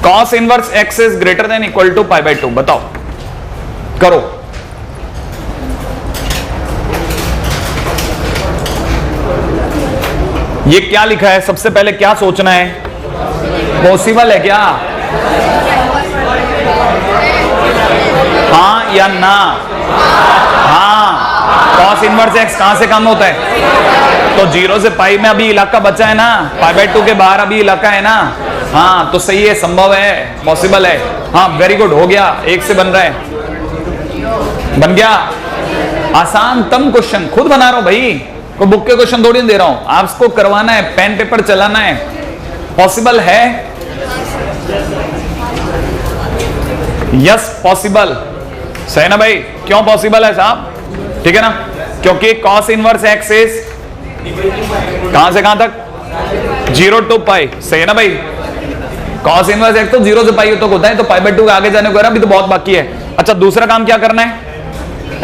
A: cos inverse x is greater than equal to pi by 2। बताओ, करो। ये क्या लिखा है? सबसे पहले क्या सोचना है? पॉसिबल है क्या? हाँ या ना? हाँ। cos इनवर्स x कहां से कम होता है? तो 0 से पाई में अभी इलाका बचा है ना, पाई बाय 2 के बाहर अभी इलाका है ना। हाँ, तो सही है, संभव है, पॉसिबल है। हाँ वेरी गुड, हो गया, 1 से बन रहा है, बन गया। आसान तम क्वेश्चन खुद बना रहा हूं भाई, कोई बुक के क्वेश्चन थोड़ी दे रहा हूं, आपको करवाना है, पेन पेपर चलाना है। पॉसिबल है? Yes possible. सही ना भाई? क्यों पॉसिबल है साहब? ठीक है ना? क्योंकि cos इनवर्स x इज कहां से कहां तक? 0 to पाई। सही है ना भाई? cos इनवर्स x तो 0 से पाई तक होता है, तो पाई बाय 2 के आगे जाने को अभी तो बहुत बाकी है। अच्छा दूसरा काम क्या करना है?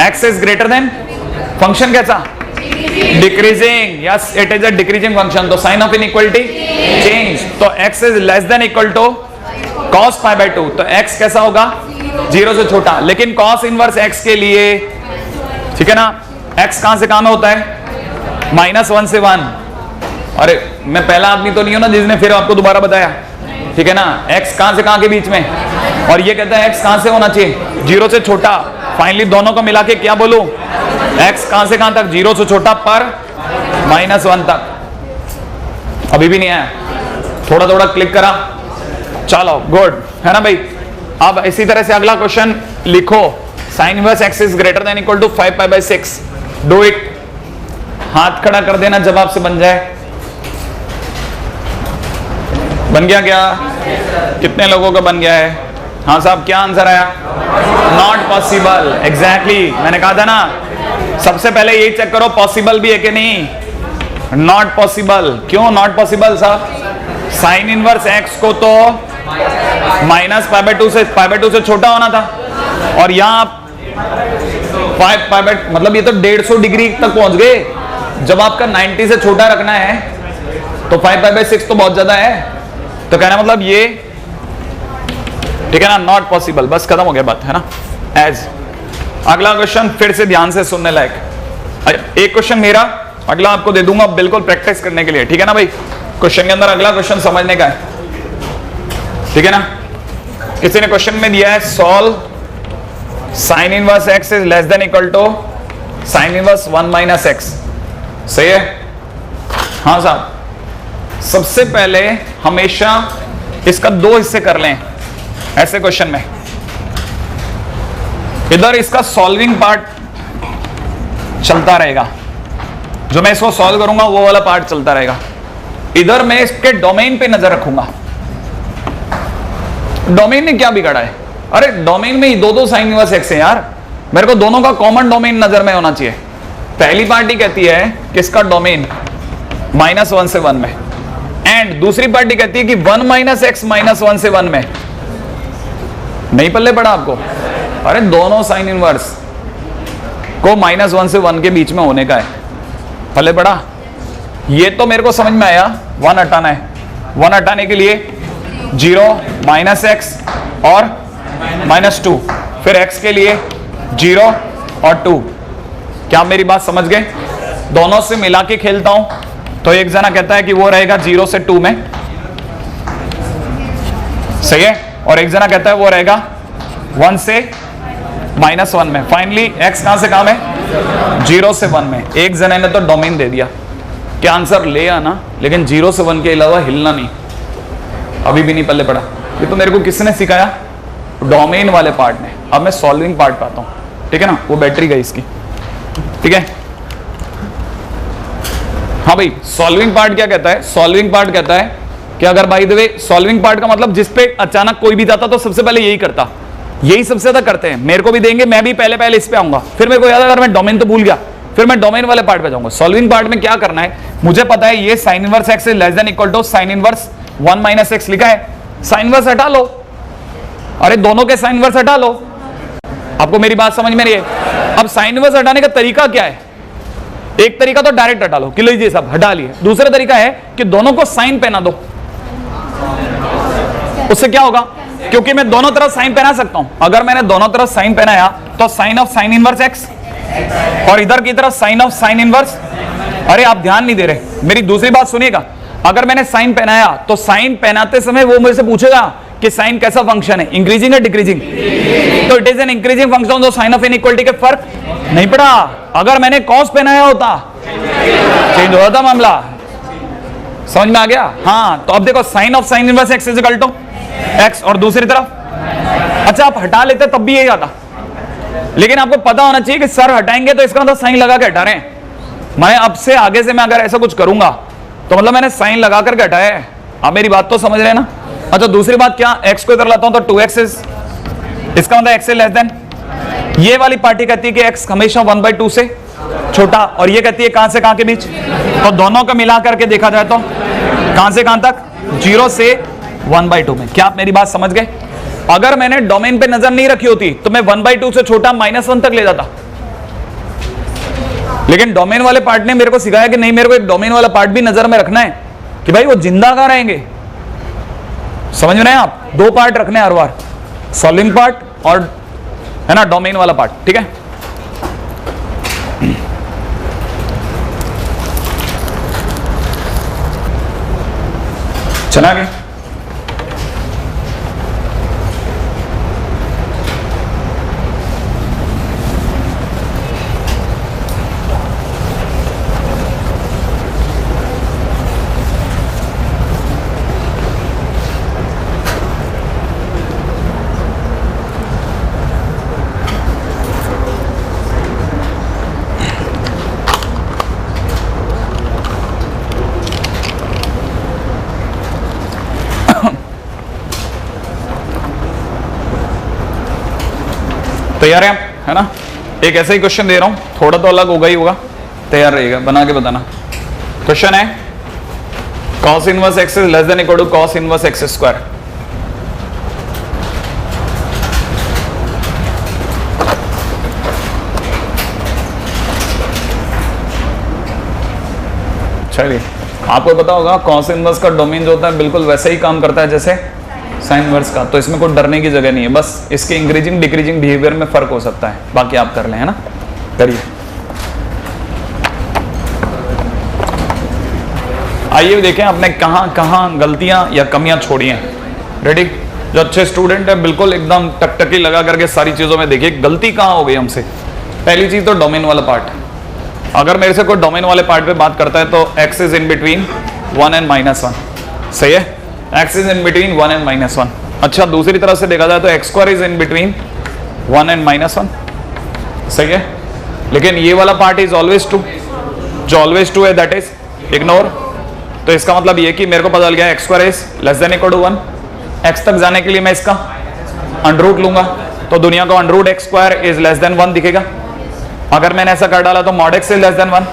A: x is greater than, function कैसा? Decreasing. Yes it is a decreasing function, तो साइन ऑफ इनइक्वालिटी चेंज। तो x is less than equal to cos pi by 2, तो x कैसा होगा? 0 से छोटा। लेकिन cos इनवर्स x के लिए, ठीक है ना, x कहां से कहां में होता है? -1 से 1। अरे मैं पहला आदमी तो नहीं हूं ना जिसने फिर आपको दोबारा बताया, ठीक है ना? x कहां से कहां के बीच में, और ये कहता है x कहां से होना चाहिए? 0 से छोटा। फाइनली दोनों को मिला के क्या बोलूं? x कहां से कहां तक? 0 से छोटा पर -1 तक। अभी भी नहीं आया? थोड़ा थोड़ा क्लिक करा, चलो गुड है ना भाई। अब इसी तरह से अगला क्वेश्चन लिखो। Sine inverse x is greater than equal to 5 pi by 6। Do it. हाथ खड़ा कर देना जब आपसे बन जाए। बन गया क्या? कितने लोगों का बन गया है? हाँ साहब, क्या आंसर आया? Not possible. एग्जैक्टली, मैंने कहा था ना, सबसे पहले ये चेक करो पॉसिबल भी है कि नहीं। Not possible. क्यों नॉट पॉसिबल साहब? साइन इनवर्स x को तो -π/2 से छोटा होना था, और यहां 5 पाई बाय, मतलब ये तो 150 डिग्री तक पहुंच गए। जब आपका 90 से छोटा रखना है तो 5/6 तो बहुत ज्यादा है, तो कहना मतलब ये, ठीक है ना, नॉट पॉसिबल, बस खत्म हो गया बात, है ना। एज अगला क्वेश्चन फिर से ध्यान से सुनने लायक, एक क्वेश्चन मेरा, अगला आपको दे दूंगा बिल्कुल प्रैक्टिस करने के लिए, ठीक है ना भाई। क्वेश्चन के अंदर अगला क्वेश्चन समझने का है, ठीक है ना। किसी ने क्वेश्चन में दिया है solve sine inverse x is less than equal to sine inverse 1 minus x, सही है। हाँ साहब, सबसे पहले हमेशा इसका दो हिस्से कर लें ऐसे क्वेश्चन में। इधर इसका सॉल्विंग पार्ट चलता रहेगा, जो मैं इसको सॉल्व करूंगा वो वाला पार्ट चलता रहेगा। इधर मैं इसके डोमेन पे नजर रखूंगा। डोमेन ने क्या बिगाड़ा है? अरे डोमेन में ही दो साइन इनवर्स एक्स है यार, मेरे को दोनों का कॉमन डोमेन नजर में होना चाहिए। पहली पार्टी कहती है कि इसका डोमेन -1 से 1 में, एंड दूसरी पार्टी कहती है कि 1 माइनस एक्स -1 से 1 में। नहीं पल्ले पड़ा आपको? अरे दोनों साइन इनवर्स को -1 से 1 के बीच में होने का है, पल्ले पड़ा? ये तो मेरे को समझ में आया, 1 हटाना है। 1 हटाने के लिए 0 माइनस एक्स और -2, फिर x के लिए 0 और 2। क्या आप मेरी बात समझ गए? दोनों से मिला के खेलता हूं तो एक जना कहता है कि वो रहेगा 0 से 2 में, सही है, और एक जना कहता है वो रहेगा 1 से -1 में। फाइनली x कहां से कहां में? 0 से 1 में। एक जने ने तो डोमेन दे दिया, क्या आंसर ले आना, लेकिन 0 से 1 के अलावा हिलना नहीं। अभी भी नहीं पल्ले पड़ा। ये तो मेरे को किसने सिखाया? डोमेन वाले पार्ट ने। अब मैं सॉल्विंग पार्ट पाता हूं, ठीक है ना। वो बैटरी गई इसकी, ठीक है। हाँ भाई, सॉल्विंग पार्ट क्या कहता है? सॉल्विंग पार्ट कहता है कि अगर by the way, solving part का मतलब जिस पे अचानक कोई भी जाता तो सबसे पहले यही करता, यही सबसे ज्यादा करते हैं। मेरे को भी देंगे, मैं भी पहले इस पे आऊंगा, फिर मेरे को याद अगर मैं डोमेन तो भूल गया, फिर मैं डोमेन वाले पार्ट पे जाऊंगा। सॉल्विंग पार्ट में क्या करना है, मुझे पता है ये sine inverse x is less than equal to sine inverse 1 minus x लिखा है। साइन इनवर्स हटा लो, अरे दोनों के साइन इनवर्स हटा लो। आपको मेरी बात समझ में नहीं है? अब साइन इनवर्स हटाने का तरीका क्या है? एक तरीका तो डायरेक्ट हटा लो कि लीजिए सब हटा लिए। दूसरा तरीका है कि दोनों को साइन पहना दो। उससे क्या होगा? क्योंकि मैं दोनों तरफ साइन पहना सकता हूं। अगर मैंने दोनों तरफ साइन पहनाया तो sign of sine inverse x, और इधर की तरफ साइन ऑफ साइन इनवर्स। अरे आप ध्यान नहीं दे रहे, मेरी दूसरी बात सुनिएगा। अगर मैंने साइन पहनाया तो साइन पहनाते समय वो मुझे पूछेगा कि साइन कैसा फंक्शन है, इंक्रीजिंग या डिक्रीजिंग? तो it is an increasing function, तो साइन ऑफ इनइक्वालिटी के फर्क नहीं पड़ा। अगर मैंने कॉस पहनाया होता चेंज हो जाता मामला। समझ में आ गया? हाँ, तो अब देखो sine of sine inverse x is equal to x, और दूसरी तरफ अच्छा आप हटा लेते तब भी यही आता, लेकिन आपको पता होना चाहिए कि सर हटाएंगे तो इसका मतलब साइन लगा के हटा रहे हैं। मैं अब से आगे से मैं अगर ऐसा कुछ करूंगा तो मतलब मैंने साइन लगा करके हटाया है। आप मेरी बात तो समझ रहे हैं ना? अच्छा दूसरी बात क्या, x को इधर लाता हूं तो 2x इज, इसका मतलब x से लेस देन। ये वाली पार्टी कहती है कि x हमेशा 1/2 से छोटा, और ये कहती है कहां से कहां के बीच। तो दोनों का मिला करके देखा जाए तो कहां से कहां तक? 0 से 1/2 में। क्या आप मेरी बात समझ गए? अगर मैंने डोमेन पे नजर नहीं रखी होती तो मैं 1/2 से छोटा -1 तक ले जाता, लेकिन डोमेन वाले पार्ट ने मेरे को सिखाया कि नहीं, मेरे को एक डोमेन वाला पार्ट भी नजर में रखना है कि भाई वो जिंदा कहां रहेंगे। समझ रहे हैं आप? दो पार्ट रखने हर बार, सॉल्विंग पार्ट और है ना डोमेन वाला पार्ट, ठीक है। चला गया? तैयार है आप? है ना? एक ऐसा ही क्वेश्चन दे रहा हूं, थोड़ा तो अलग होगा ही होगा, तैयार रहिएगा, बना के बताना। क्वेश्चन है cos inverse x is less than equal to cos inverse x square. चलिए, आपको पता होगा कॉस इनवर्स का डोमेन जो होता है बिल्कुल वैसे ही काम करता है जैसे साइन इनवर्स का, तो इसमें कोई डरने की जगह नहीं है, बस इसके इंक्रीजिंग डिक्रीजिंग बिहेवियर में फर्क हो सकता है, बाकी आप कर लें, है ना। करिए, आइए देखें आपने कहाँ कहाँ गलतियां या कमियां छोड़ी हैं। रेडी, जो अच्छे स्टूडेंट है बिल्कुल एकदम टकटकी लगा करके सारी चीजों में देखिए गलती कहाँ हो गई हमसे। पहली चीज तो डोमेन वाला पार्ट, अगर मेरे से कोई डोमेन वाले पार्ट पे बात करता है तो x is in between 1 and -1, सही है, x is in between 1 and -1। अच्छा, दूसरी तरफ से देखा जाए तो x square is in between 1 and -1, सही है, लेकिन ये वाला पार्ट इज ऑलवेज 2, जो ऑलवेज 2 है दैट इज इग्नोर। तो इसका मतलब ये कि मेरे को पता चल गया x square is less than equal to 1, x तक जाने के लिए मैं इसका अंडर रूट लूंगा, तो दुनिया को under root x square is less than 1 दिखेगा। अगर मैंने ऐसा कर डाला तो mod x is less than 1,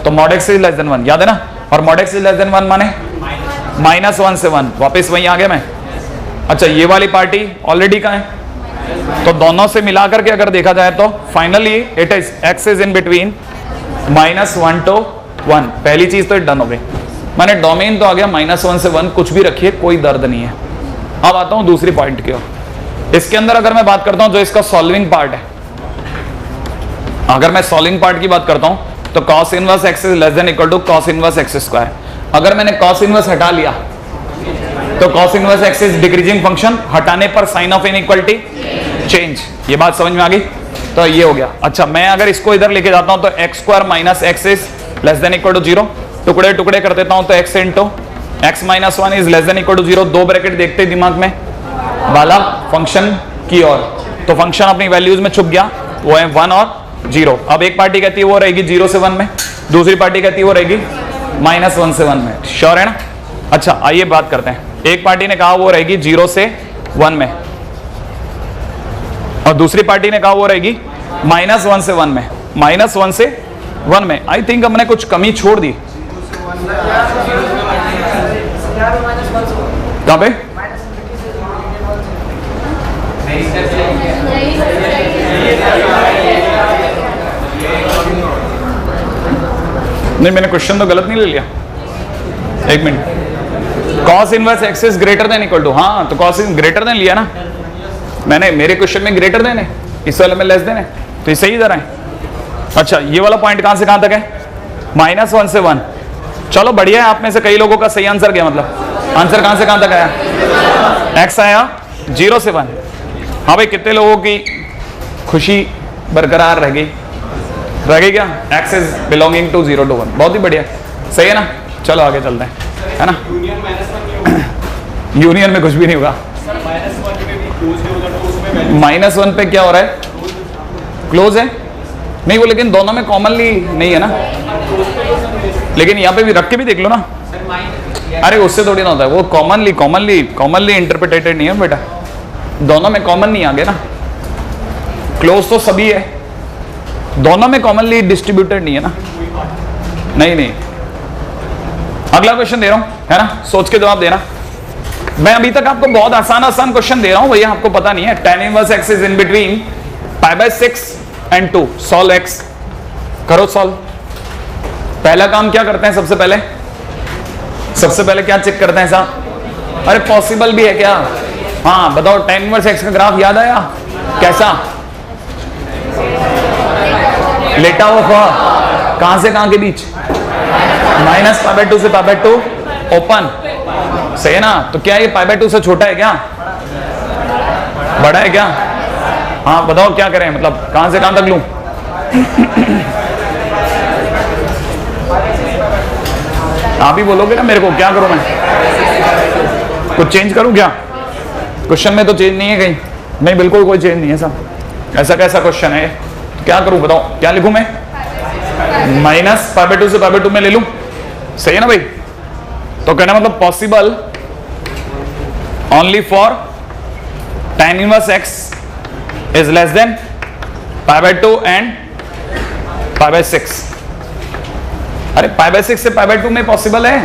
A: तो mod x is less than 1, याद है ना, और mod x is less than 1 माने -1 से 1, वापस वहीं आ गया मैं। अच्छा, ये वाली पार्टी ऑलरेडी कहाँ है, तो दोनों से मिला करके अगर देखा जाए तो finally it is x is in between -1 to 1, पहली चीज तो डन हो गई, मैंने डोमेन तो आ गया -1 से 1, कुछ भी रखिए कोई दर्द नहीं है। अब आता हूं दूसरी पॉइंट की ओर। इसके अंदर अगर मैं बात करता हूं जो इसका सॉल्विंग पार्ट है, अगर मैं सॉल्विंग पार्ट की बात करता हूं तो cos inverse x is less than equal to cos inverse x square. अगर मैंने cos इनवर्स हटा लिया तो cos inverse x is decreasing function, हटाने पर साइन ऑफ इनइक्वालिटी चेंज, ये बात समझ में आ गई, तो ये हो गया। अच्छा, मैं अगर इसको इधर लेके जाता हूं तो x square minus x is less than equal to 0, टुकड़े टुकड़े कर देता हूं तो x into x minus 1 is less than equal to 0, दो ब्रैकेट देखते हैं दिमाग में वाला फंक्शन की ओर, तो फंक्शन अपनी वैल्यूज में छुप गया, वो है 1 और 0। अब एक पार्टी कहती है वो रहेगी 0 से 1 में, दूसरी पार्टी कहती है वो रहेगी -1 से 1 में, श्योर है ना। अच्छा, आइए बात करते हैं, एक पार्टी ने कहा वो रहेगी 0 से 1 में और दूसरी पार्टी ने कहा वो रहेगी -1 से 1 में, -1 से 1 में। आई थिंक हमने कुछ कमी छोड़ दी, कहां पे, नहीं मैंने क्वेश्चन तो गलत नहीं ले लिया, एक minute, cos inverse x is greater than equal to, हाँ तो cos इज ग्रेटर देन लिया ना मैंने, मेरे क्वेश्चन में ग्रेटर देन है, इस वाले में लेस देन है, तो ये सही जरा है। अच्छा, ये वाला पॉइंट कहां से कहां तक है, -1 से 1, चलो बढ़िया है, आप में से कई लोगों का सही आंसर गया, मतलब आंसर कहां से कहां तक आया, x आया 0 से 1। हाँ भाई, कितने लोगों की खुशी बरकरार रह गई क्या, x is belonging to 0 to 1, बहुत ही बढ़िया, सही है ना। चलो आगे चलते हैं, है ना, यूनियन में कुछ भी नहीं होगा, -1 पे क्या हो रहा है, क्लोज है नहीं वो, लेकिन दोनों में कॉमनली नहीं है ना, लेकिन यहाँ पे भी रख के भी देख लो ना, अरे उससे थोड़ी ना होता है, वो कॉमनली इंटरप्रिटेटेड नहीं है बेटा, दोनों में कॉमन नहीं आ गया ना, क्लोज तो सभी है, दोनों में कॉमनली डिस्ट्रीब्यूटेड नहीं है ना, नहीं। अगला क्वेश्चन दे रहा हूं, है ना, सोच के जवाब देना। मैं अभी तक आपको बहुत आसान क्वेश्चन दे रहा हूं भैया, आपको पता नहीं है, tan inverse x is in between π/6 and 2, solve x, करो सॉल्व। पहला काम क्या करते हैं, सबसे पहले क्या चेक करते हैं साहब, अरे पॉसिबल भी है क्या, हाँ बताओ, tan इनवर्स x का ग्राफ याद आया, कैसा, लेटा हुआ कहां से कहां के बीच, -π/2 से π/2 ओपन, सही है ना, तो क्या ये π/2 से छोटा है क्या, बड़ा है क्या, हाँ बताओ क्या करें, मतलब कहां से कहां तक लूं, आप ही बोलोगे ना मेरे को, क्या करूं मैं, कुछ चेंज करूं क्या, क्वेश्चन में तो चेंज नहीं है कहीं, नहीं बिल्कुल कोई चेंज नहीं है साहब, ऐसा कैसा क्वेश्चन है, तो क्या करूं बताओ, क्या लिखूं मैं, -π/2 से π/2 में ले लूं, सही है ना भाई, तो कहना मतलब possible only for tan inverse x is less than π/2 and π/6, अरे π/6 से π/2 में पॉसिबल है,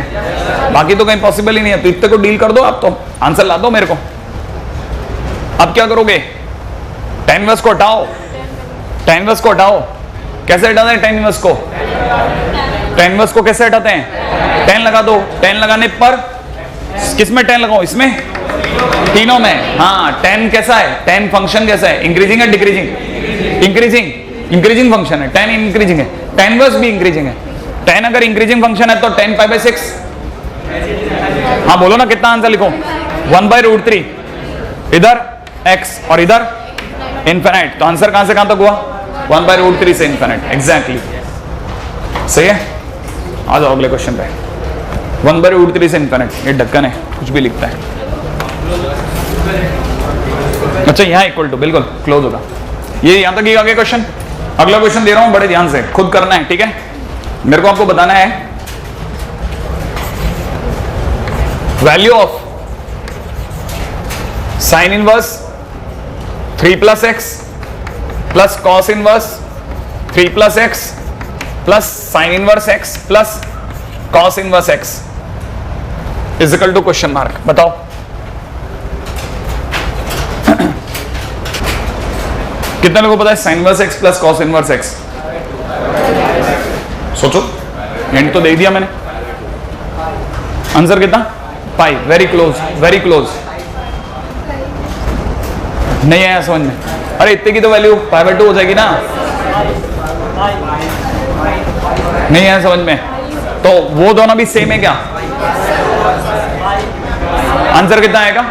A: बाकी तो कहीं पॉसिबल ही नहीं है, तो इतने को डील कर दो आप, तो आंसर ला दो मेरे को। अब क्या करोगे, tan इनवर्स को हटाओ, कैसे हटा दें tan इनवर्स को, टेन इनवर्स को कैसे हटाते हैं? 10 लगा दो। 10 लगाने पर किस में 10 लगाओ? इसमें, तीनों में। हाँ, 10 कैसा है? 10 फंक्शन कैसा है? इंक्रीजिंग है डिक्रीजिंग? इंक्रीजिंग फंक्शन है। 10 इंक्रीजिंग है, 10 इनवर्स भी इंक्रीजिंग है। 10 अगर इंक्रीजिंग फंक्शन है तो 10 पाई बाई 6। हाँ बोलो ना, कितना आंसर लिखो? 1/√3। इधर x और इधर इनफिनिट, तो आंसर कहां से कहां तक हुआ? 1/√3 से इनफिनिट। एग्जैक्टली सही है। आ जाओ अगले क्वेश्चन पे। 1/√3 से इनफिनिट, ये ढक्कन है, कुछ भी लिखता है। अच्छा, यहां इक्वल टू, बिल्कुल क्लोज होगा। ये यहां तक ही आगे क्वेश्चन। अगला क्वेश्चन दे रहा हूं, बड़े ध्यान से खुद करना है, ठीक है? मेरे को आपको बताना है value of sine inverse 3 + x plus cos inverse 3 + x plus sine inverse x plus cos inverse x is equal to question mark. बताओ कितने लोगों को पता है sine inverse x plus cos inverse x? सोचो, हिंट तो दे दिया मैंने। आंसर कितना? Pi. Very close, very close. नहीं आया समझ में? अरे इतने की तो वैल्यू π/2 हो जाएगी ना। नहीं आया समझ में? तो वो दोनों भी सेम है क्या? आंसर कितना आएगा?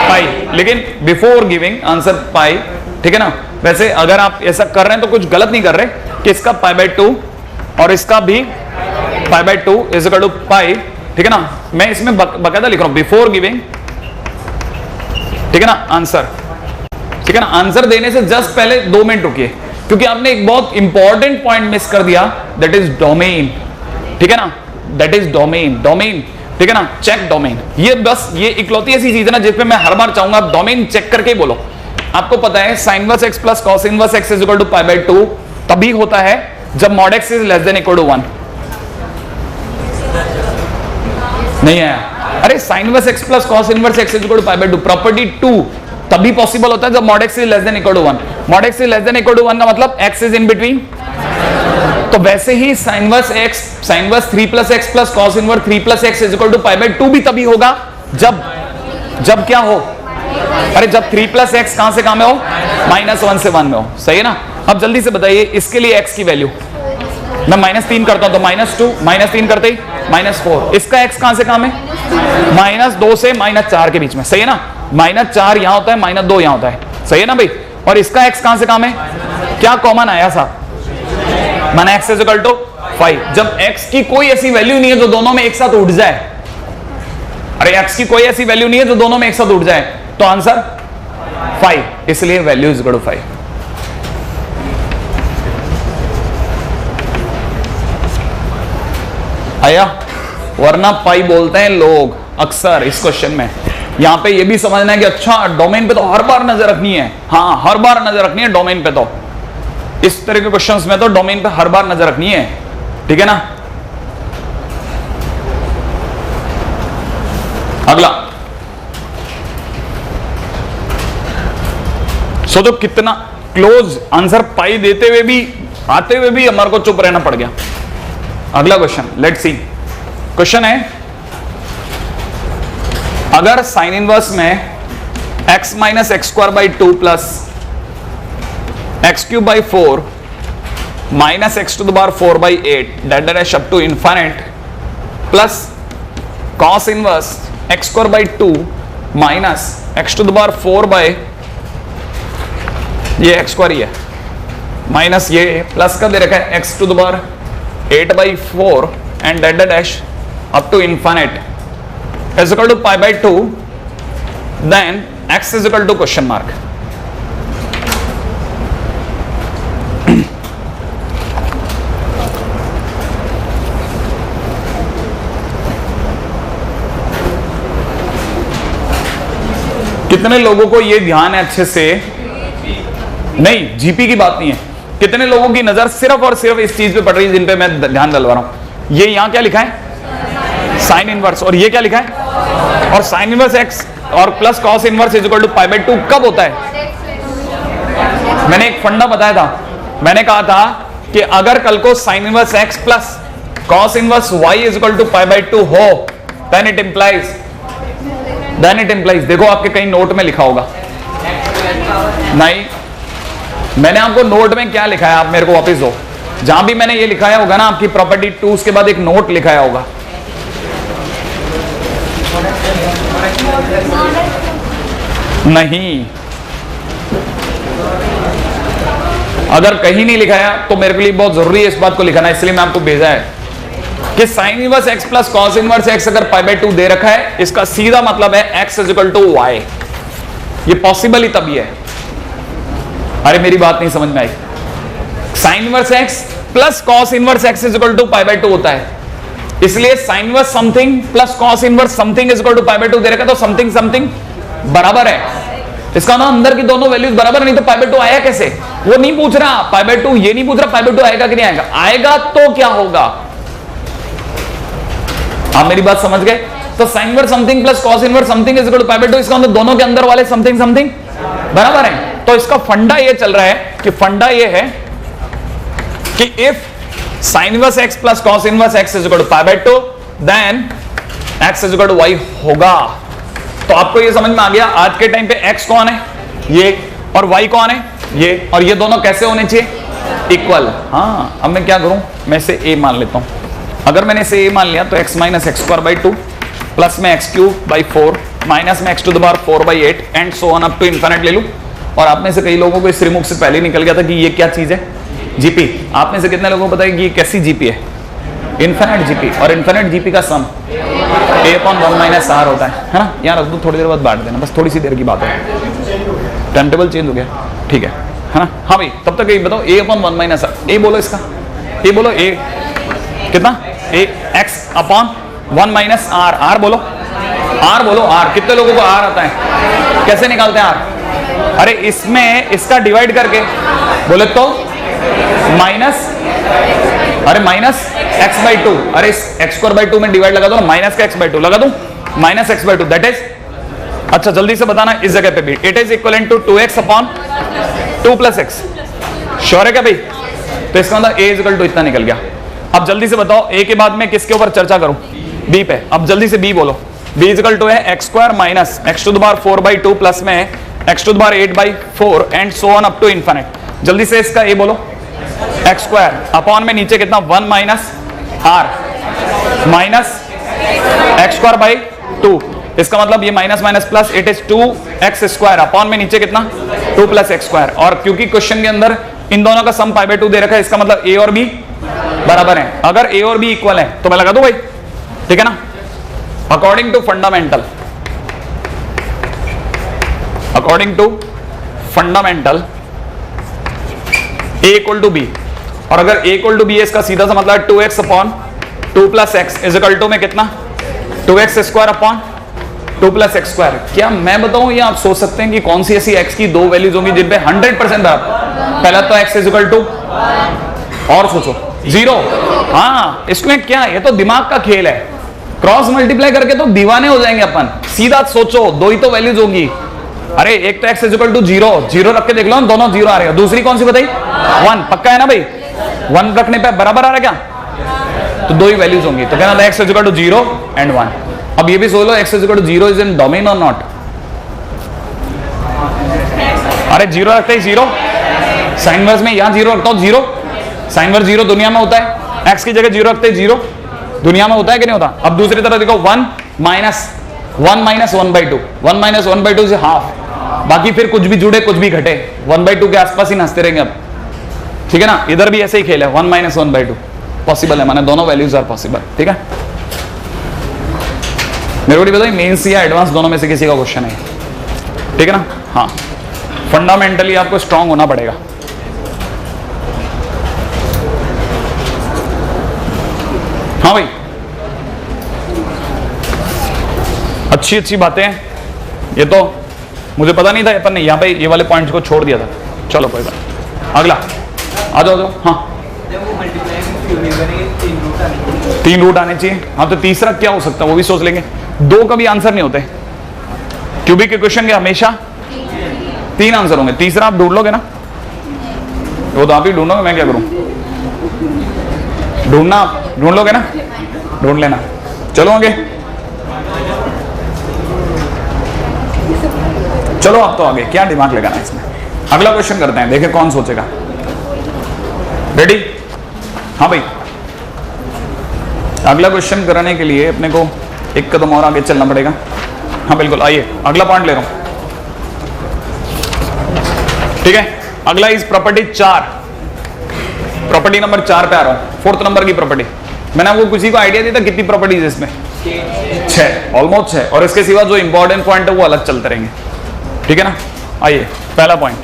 A: पाई। लेकिन बिफोर गिविंग आंसर पाई, ठीक है ना? वैसे अगर आप ऐसा कर रहे हैं तो कुछ गलत नहीं कर रहे कि इसका π/2 और इसका भी π/2 इज इक्वल टू पाई, ठीक है ना? मैं इसमें बकायदा लिख रहा हूं बिफोर गिविंग, ठीक है ना, आंसर। ठीक है ना? आंसर देने से जस्ट पहले 2 मिनट रुकिए, क्योंकि आपने एक बहुत इंपॉर्टेंट पॉइंट मिस कर दिया, दैट इज डोमेन। ठीक है ना? That is domain. डोमेन, ठीक है ना? Check domain. ये बस ये इकलौती ऐसी चीज है ना जिसपे मैं हर बार चाहूंगा आप डोमेन चेक करके बोलो। आपको पता है sine inverse x plus cos inverse x is equal to π/2 तभी होता है जब mod x is less than equal to 1। नहीं आया? अरे sine inverse x plus cos inverse x is equal to π/2 property 2 तभी पॉसिबल होता है जब mod x is less than equal to 1। mod x is less than equal to 1 का मतलब x is in between. तो वैसे ही sine inverse 3 + x plus cos inverse 3 + x is equal to π/2 भी तभी होगा जब क्या हो? अरे जब 3 + x कहां से कहां में हो? -1 से 1 में हो। सही है ना? अब जल्दी से बताइए इसके लिए x की वैल्यू मैं -3 करता हूं तो -2, -3 करते ही -4। इसका x कहां से कहां में? -2 से -4 के बीच में। सही है ना? -4 यहां होता है, -2 यहां होता है। सही है ना भाई? और इसका x कहां से कहां में? क्या कॉमन आया साहब? माना x इज इक्वल टू 5। जब x की कोई ऐसी वैल्यू नहीं है जो दोनों में एक साथ उठ जाए, अरे x की कोई ऐसी वैल्यू नहीं है जो दोनों में एक साथ उठ जाए, तो आंसर 5, इसलिए वैल्यू इज इक्वल टू 5। आया? वरना पाई बोलते हैं लोग अक्सर इस क्वेश्चन में। यहां पे ये भी समझना है कि अच्छा डोमेन पे तो हर बार नजर रखनी है। हाँ, हर बार नजर रखनी है डोमेन पे। तो इस तरह के क्वेश्चंस में तो डोमेन पे हर बार नजर रखनी है, ठीक है ना? अगला सोचो कितना क्लोज आंसर पाई देते हुए भी, आते हुए भी हमारे को चुप रहना पड़ गया। अगला क्वेश्चन, लेट्स सी। क्वेश्चन है अगर साइन इनवर्स में x - x² / 2 plus x³ / 4 minus x⁴/8 dash up to infinite plus cos inverse x² / 2 minus x⁴ ये x² ही है माइनस ये प्लस का दे रखा है x⁴ and dash up to infinite is equal to π/2, then x is equal to question mark। कितने लोगों को ये ध्यान है अच्छे से? नहीं, जीपी की बात नहीं है। कितने लोगों की नजर सिर्फ और सिर्फ इस चीज पे पड़ रही है जिन पे मैं ध्यान डलवा रहा हूं? ये यहां क्या लिखा है? Sine inverse. और ये क्या लिखा है? और साइन इनवर्स x और plus cos inverse is equal to π/2 कब होता है? मैंने एक फंडा बताया था। मैंने कहा था कि अगर कल को sine inverse x plus cos inverse y is equal to pi by 2 हो, देन इट इंप्लाइज देखो आपके कहीं नोट में लिखा होगा, नहीं मैंने आपको नोट में क्या लिखा है, आप मेरे को वापस दो, जहां भी मैंने ये लिखाया होगा ना आपकी प्रॉपर्टी 2 उसके बाद एक नोट लिखाया होगा, नहीं अगर कहीं नहीं लिखाया तो मेरे के लिए बहुत जरूरी है इस बात को लिखाना, इसलिए मैं आपको भेजा है कि sine inverse x plus cos inverse x अगर पाई बाई 2 दे रखा है, इसका सीधा मतलब है x is equal to y। ये पॉसिबल ही तभी है, अरे मेरी बात नहीं समझ में आई, sine inverse x plus cos inverse x is equal to pi by 2 होता है, इसलिए sine inverse something plus cos inverse something is equal to pi by 2 दे रखा है, तो समथिंग समथिंग बराबर है, इसका ना अंदर की दोनों वैल्यूज बराबर, नहीं तो पाई बाई 2 आया कैसे, वो नहीं पूछ रहा पाई बाई 2, ये नहीं पूछ रहा पाई बाई 2 आएगा कि नहीं आएगा, आएगा तो क्या होगा, आप मेरी बात समझ गए। तो sine inverse something plus cos inverse something is equal to pi by 2, इसका मतलब दोनों के अंदर वाले समथिंग समथिंग बराबर है। तो इसका फंडा ये चल रहा है कि फंडा ये है कि if sine inverse x plus cos inverse x is equal to pi by 2 then x is equal to y होगा। तो आपको ये समझ में आ गया आज के टाइम पे x कौन है, ये, और y कौन है, ये, और ये दोनों कैसे होने चाहिए, इक्वल। हाँ अब मैं क्या करूं, मैं इसे a मान लेता हूं, अगर मैंने इसे a मान लिया तो x minus x square by 2 plus में एक्स क्यूब बाई 4 माइनस में x to the power 4 by 8 and so on up to infinite ले लूं। और आप में से कई लोगों को इस रिमुख से पहले निकल गया था कि ये क्या चीज है, जीपी। आप में से कितने लोगों को पता है कि ये कैसी जीपी है, इन्फिनिट जीपी, और इन्फिनिट जीपी का सम a अपॉन 1 माइनस आर होता है ना। यहाँ रख दो, थोड़ी देर बाद बांट देना, बस थोड़ी सी देर की बात है, टाइम टेबल चेंज हो गया, ठीक है ना। हाँ भाई तब तक ये बताओ a upon 1 minus R, A बोलो इसका, ए बोलो, ए कितना, A X upon 1 minus R, R बोलो, आर बोलो, आर। कितने लोगों को आर आता है, कैसे निकालते हैं आर, अरे इसमें इसका डिवाइड करके बोले तो माइनस, अरे माइनस एक्स बाई 2, अरे इस एक्स स्क्वायर बाई 2 में डिवाइड लगा दो ना, माइनस का एक्स बाई 2 लगा दूं, minus x by 2 that is, अच्छा जल्दी से बताना इस जगह पे भी, it is equal to 2x upon 2 plus x, sure है क्या भाई। तो इसका मतलब a इज इक्वल टू इतना निकल गया। अब जल्दी से बताओ a के बाद में किसके ऊपर चर्चा करूं, b पे। अब जल्दी से b बोलो, b इज इक्वल टू है X square minus X to the power 4 by 2 plus में x to the power 8 by 4 and so on up to infinite. जल्दी से इसका a बोलो, एक्स स्क्वायर अपॉन में नीचे कितना 1 minus r minus x square by 2, इसका मतलब ये minus minus plus, it is 2x square upon में नीचे कितना 2 प्लस एक्स स्क्वायर। और क्योंकि क्वेश्चन के अंदर इन दोनों का सम पाई बाई 2 दे रखा है, इसका मतलब a और b बराबर है। अगर a और b इक्वल है तो मैं लगा दूं भाई, ठीक है ना। According to fundamental, according to fundamental a equal to b, और अगर a इक्वल टू b है इसका सीधा सा मतलब 2x upon 2 plus x is equal to में कितना 2x square upon 2 plus x square. क्या मैं बताऊं या आप सोच सकते हैं कि कौन सी ऐसी x की दो वैल्यूज होंगी जिन पे 100% बराबर। पहला तो x इज इक्वल टू, और सोचो 0, हाँ इसमें क्या, ये तो दिमाग का खेल है, क्रॉस मल्टीप्लाई करके तो दीवाने हो जाएंगे अपन। सीधा सोचो, दो ही तो वैल्यूज होगी, अरे एक तो x इज इक्वल टू 0, 0 रख के देख लो, दोनों 0 आ रहे हैं। दूसरी कौन सी बताई, 1, पक्का है ना भाई, 1 रखने पे बराबर आ रहा है क्या, तो दो ही वैल्यूज होंगी। तो कहना x is equal to 0 and 1। अब ये भी सोच लो x is equal to 0 is in domain और नॉट, अरे 0 रखते ही 0, साइन इनवर्स में यहां 0 रखता हूं 0, साइन इनवर्स 0 दुनिया में होता है, x की जगह 0 रखते ही 0 दुनिया में होता है कि नहीं होता। अब दूसरी तरफ देखो 1 minus 1 minus 1 by 2, 1 minus 1 by 2 से हाफ, बाकी फिर कुछ भी जुड़े कुछ भी घटे, 1 बाई 2 के आसपास ही हंसते रहेंगे अब, ठीक है ना। इधर भी ऐसे ही खेल है, 1 माइनस 1 बाई 2 पॉसिबल है, माने दोनों वैल्यूज आर पॉसिबल, ठीक है। मेरे को बताइए मेंस या एडवांस दोनों में से किसी का क्वेश्चन है, ठीक है ना। हाँ फंडामेंटली आपको स्ट्रांग होना पड़ेगा। हाँ भाई अच्छी अच्छी बातें हैं, ये तो मुझे पता नहीं था, अपन ने यहाँ पे ये वाले पॉइंट्स को छोड़ दिया था। चलो कोई बात, अगला आ जाओ। हाँ 3 रूट आने चाहिए, हाँ तो तीसरा क्या हो सकता है वो भी सोच लेंगे। 2 का भी आंसर नहीं होते, क्यूबिक के क्वेश्चन के हमेशा 3 आंसर होंगे, तीसरा आप ढूंढ लोगे ना, वो तो आप ही ढूंढोगे, मैं क्या करूं। ढूंढना, ढूंढ लोगे ना, ढूंढ लेना। चलो आगे, चलो आप तो आगे, क्या दिमाग लगाना इसमें। अगला क्वेश्चन करते हैं, देखें कौन सोचेगा। रेडी? हाँ भाई, अगला क्वेश्चन कराने के लिए अपने को एक कदम और आगे चलना पड़ेगा। हाँ बिल्कुल, आइए अगला पॉइंट ले रहा हूं। ठीक है, अगला इज प्रॉपर्टी 4, प्रॉपर्टी नंबर 4 पे आ रहा हूं, 4th नंबर की प्रॉपर्टी। मैंने आपको किसी को आइडिया दिया था कितनी प्रॉपर्टीज इसमें? 6, ऑलमोस्ट 6, और इसके सिवा जो इंपॉर्टेंट पॉइंट है वो अलग चलते रहेंगे। ठीक है ना? आइए पहला पॉइंट,